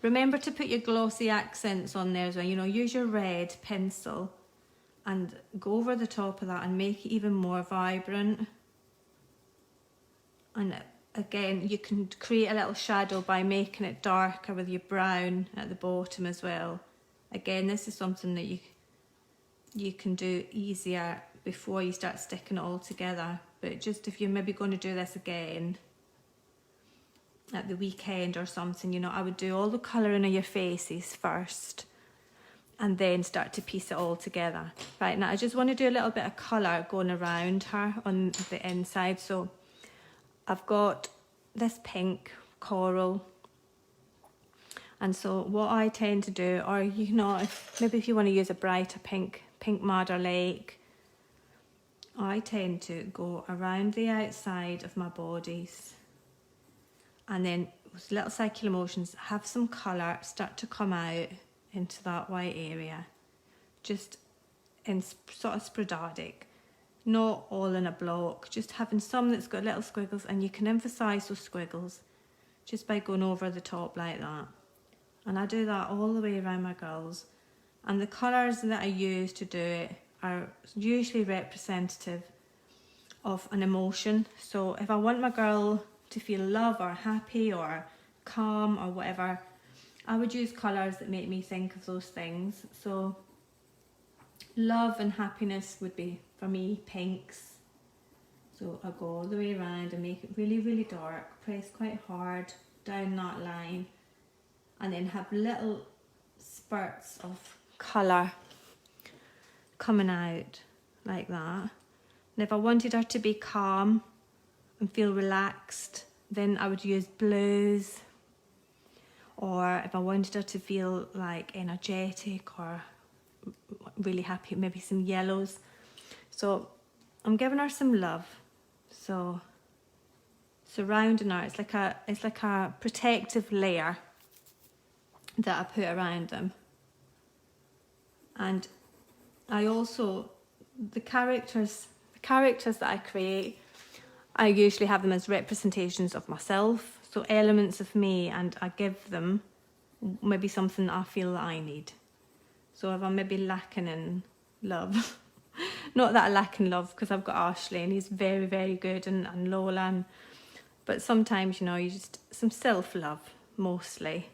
A: Remember to put your glossy accents on there as well. You know, use your red pencil and go over the top of that and make it even more vibrant. And again, you can create a little shadow by making it darker with your brown at the bottom as well. Again, this is something that you can do easier before you start sticking it all together. But just if you're maybe going to do this again at the weekend or something, you know, I would do all the colouring of your faces first and then start to piece it all together. Right, now I just want to do a little bit of colour going around her on the inside. So I've got this pink coral, and so what I tend to do, or you know, maybe if you want to use a brighter pink Madder Lake, I tend to go around the outside of my bodies and then with little circular motions have some colour start to come out into that white area, just in sort of sporadic, not all in a block, just having some that's got little squiggles, and you can emphasise those squiggles just by going over the top like that. And I do that all the way around my girls, and the colours that I use to do it are usually representative of an emotion. So if I want my girl to feel love or happy or calm or whatever, I would use colours that make me think of those things. So love and happiness would be, for me, pinks. So I go all the way around and make it really, really dark, press quite hard down that line, and then have little spurts of colour coming out like that. And if I wanted her to be calm and feel relaxed, then I would use blues. Or if I wanted her to feel like energetic or really happy, maybe some yellows. So I'm giving her some love. So surrounding her, it's like a protective layer that I put around them. And I also, the characters that I create, I usually have them as representations of myself. So elements of me, and I give them maybe something that I feel that I need. So if I'm maybe lacking in love, not that I lack in love, because I've got Ashley and he's very, very good, and Lola, but sometimes, you know, you just, some self-love mostly.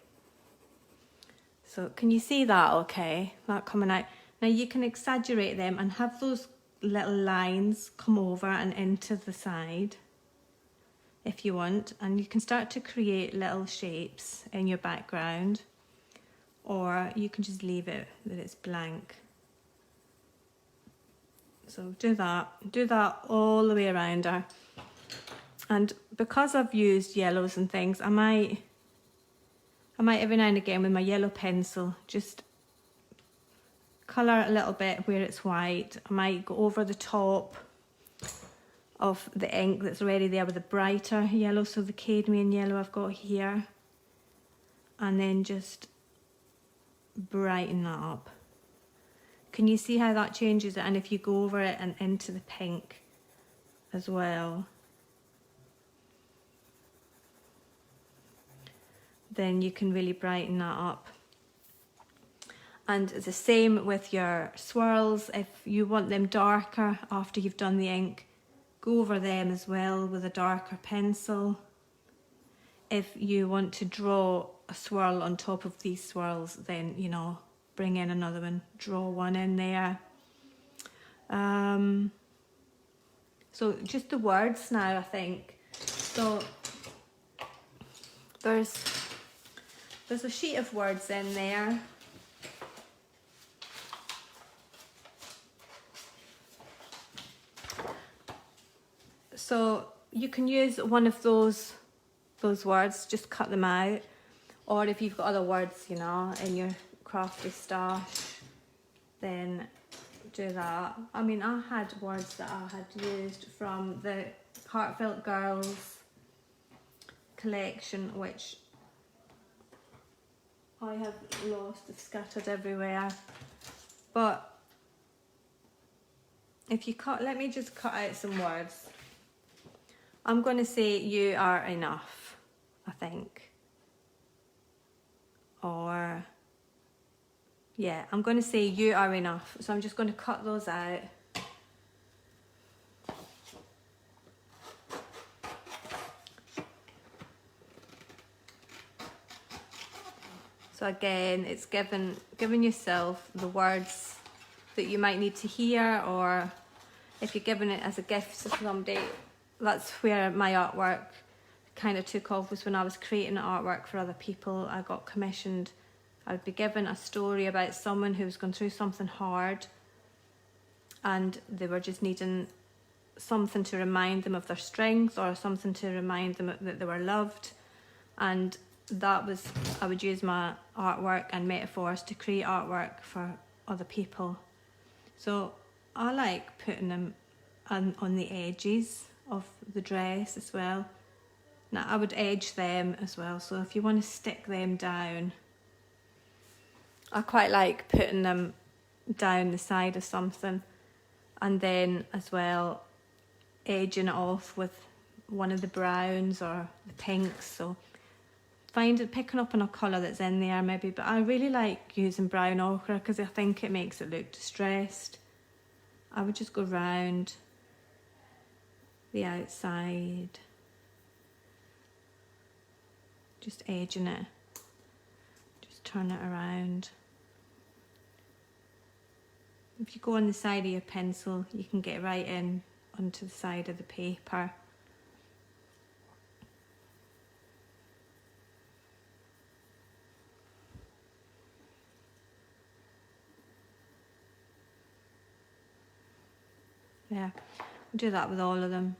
A: So can you see that okay? That coming out. Now you can exaggerate them and have those little lines come over and into the side if you want, and you can start to create little shapes in your background, or you can just leave it that it's blank. So do that all the way around her. And because I've used yellows and things, I might every now and again with my yellow pencil just colour a little bit where it's white. I might go over the top of the ink that's already there with a brighter yellow, so the cadmium yellow I've got here, and then just brighten that up. Can you see how that changes it? And if you go over it and into the pink as well, then you can really brighten that up. And the same with your swirls. If you want them darker after you've done the ink, go over them as well with a darker pencil. If you want to draw a swirl on top of these swirls, then, you know, bring in another one, draw one in there. So just the words now, I think. So there's a sheet of words in there. So you can use one of those words, just cut them out. Or if you've got other words, you know, in your crafty stash, then do that. I mean, I had words that I had used from the Heartfelt Girls collection, which I have lost, scattered everywhere. But if you cut, let me just cut out some words. I'm going to say you are enough, I think. Or, yeah, I'm going to say you are enough. So I'm just going to cut those out. So again, it's giving yourself the words that you might need to hear, or if you're giving it as a gift to somebody. That's where my artwork kind of took off, was when I was creating artwork for other people. I got commissioned. I would be given a story about someone who was going through something hard, and they were just needing something to remind them of their strength, or something to remind them that they were loved. And that was, I would use my artwork and metaphors to create artwork for other people. So I like putting them on the edges of the dress as well. Now I would edge them as well, so if you want to stick them down, I quite like putting them down the side of something, and then as well edging it off with one of the browns or the pinks. So picking up on a colour that's in there maybe, but I really like using brown ochre because I think it makes it look distressed. I would just go round the outside, just edging it, just turn it around. If you go on the side of your pencil, you can get right in onto the side of the paper. Yeah, we'll do that with all of them.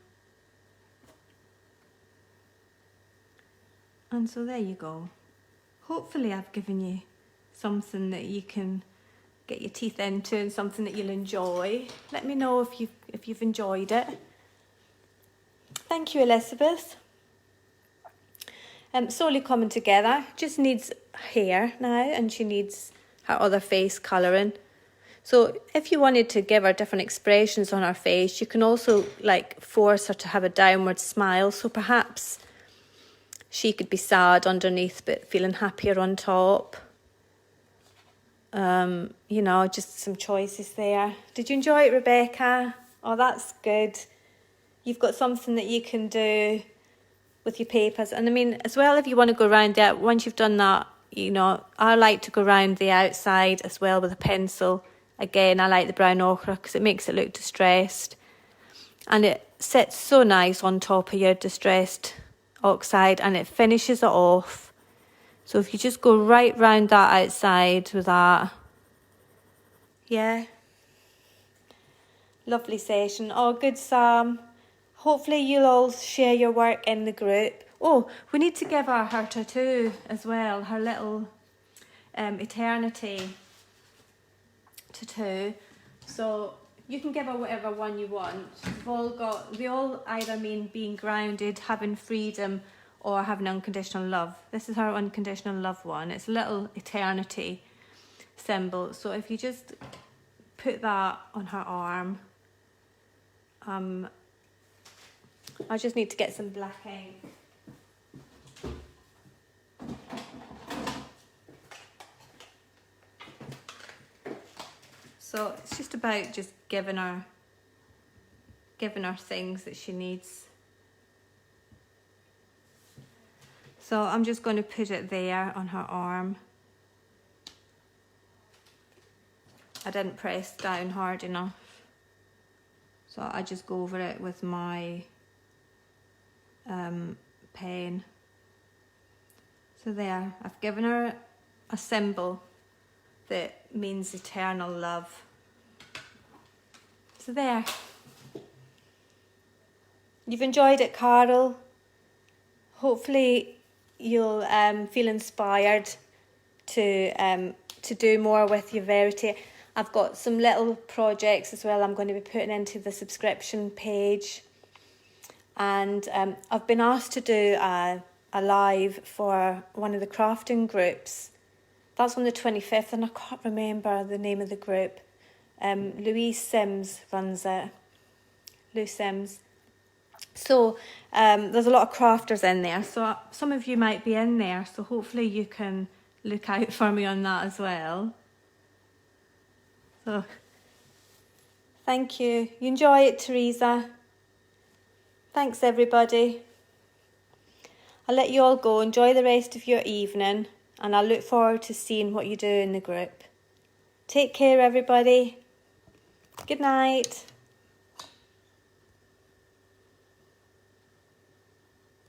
A: And so there you go. Hopefully I've given you something that you can get your teeth into and something that you'll enjoy. Let me know if you've enjoyed it. Thank you, Elizabeth. Slowly coming together. Just needs hair now, and she needs her other face colouring. So if you wanted to give her different expressions on her face, you can also like force her to have a downward smile. So perhaps she could be sad underneath but feeling happier on top. You know, just some choices there. Did you enjoy it, Rebecca? Oh, that's good. You've got something that you can do with your papers. And I mean, as well, if you want to go around that, once you've done that, you know, I like to go around the outside as well with a pencil. Again, I like the brown ochre because it makes it look distressed. And it sits so nice on top of your Distressed Oxide, and it finishes it off. So if you just go right round that outside with that. Yeah. Lovely session. Oh, good, Sam. Hopefully you'll all share your work in the group. Oh, we need to give her tattoo as well, her little Eternity tattoo. So you can give her whatever one you want. They all either mean being grounded, having freedom, or having unconditional love. This is her unconditional love one. It's a little eternity symbol. So if you just put that on her arm, I just need to get some black ink. So it's just about just giving her things that she needs. So I'm just going to put it there on her arm. I didn't press down hard enough. So I just go over it with my pen. So there, I've given her a symbol that means eternal love. So there. You've enjoyed it, Carol. Hopefully you'll feel inspired to do more with your Verity. I've got some little projects as well I'm going to be putting into the subscription page. And I've been asked to do a live for one of the crafting groups. That's on the 25th, and I can't remember the name of the group. Louise Sims runs it. Lou Sims. So there's a lot of crafters in there. So some of you might be in there. So hopefully you can look out for me on that as well. So thank you. You enjoy it, Teresa. Thanks, everybody. I'll let you all go. Enjoy the rest of your evening. and I look forward to seeing what you do in the group. Take care, everybody. Good night.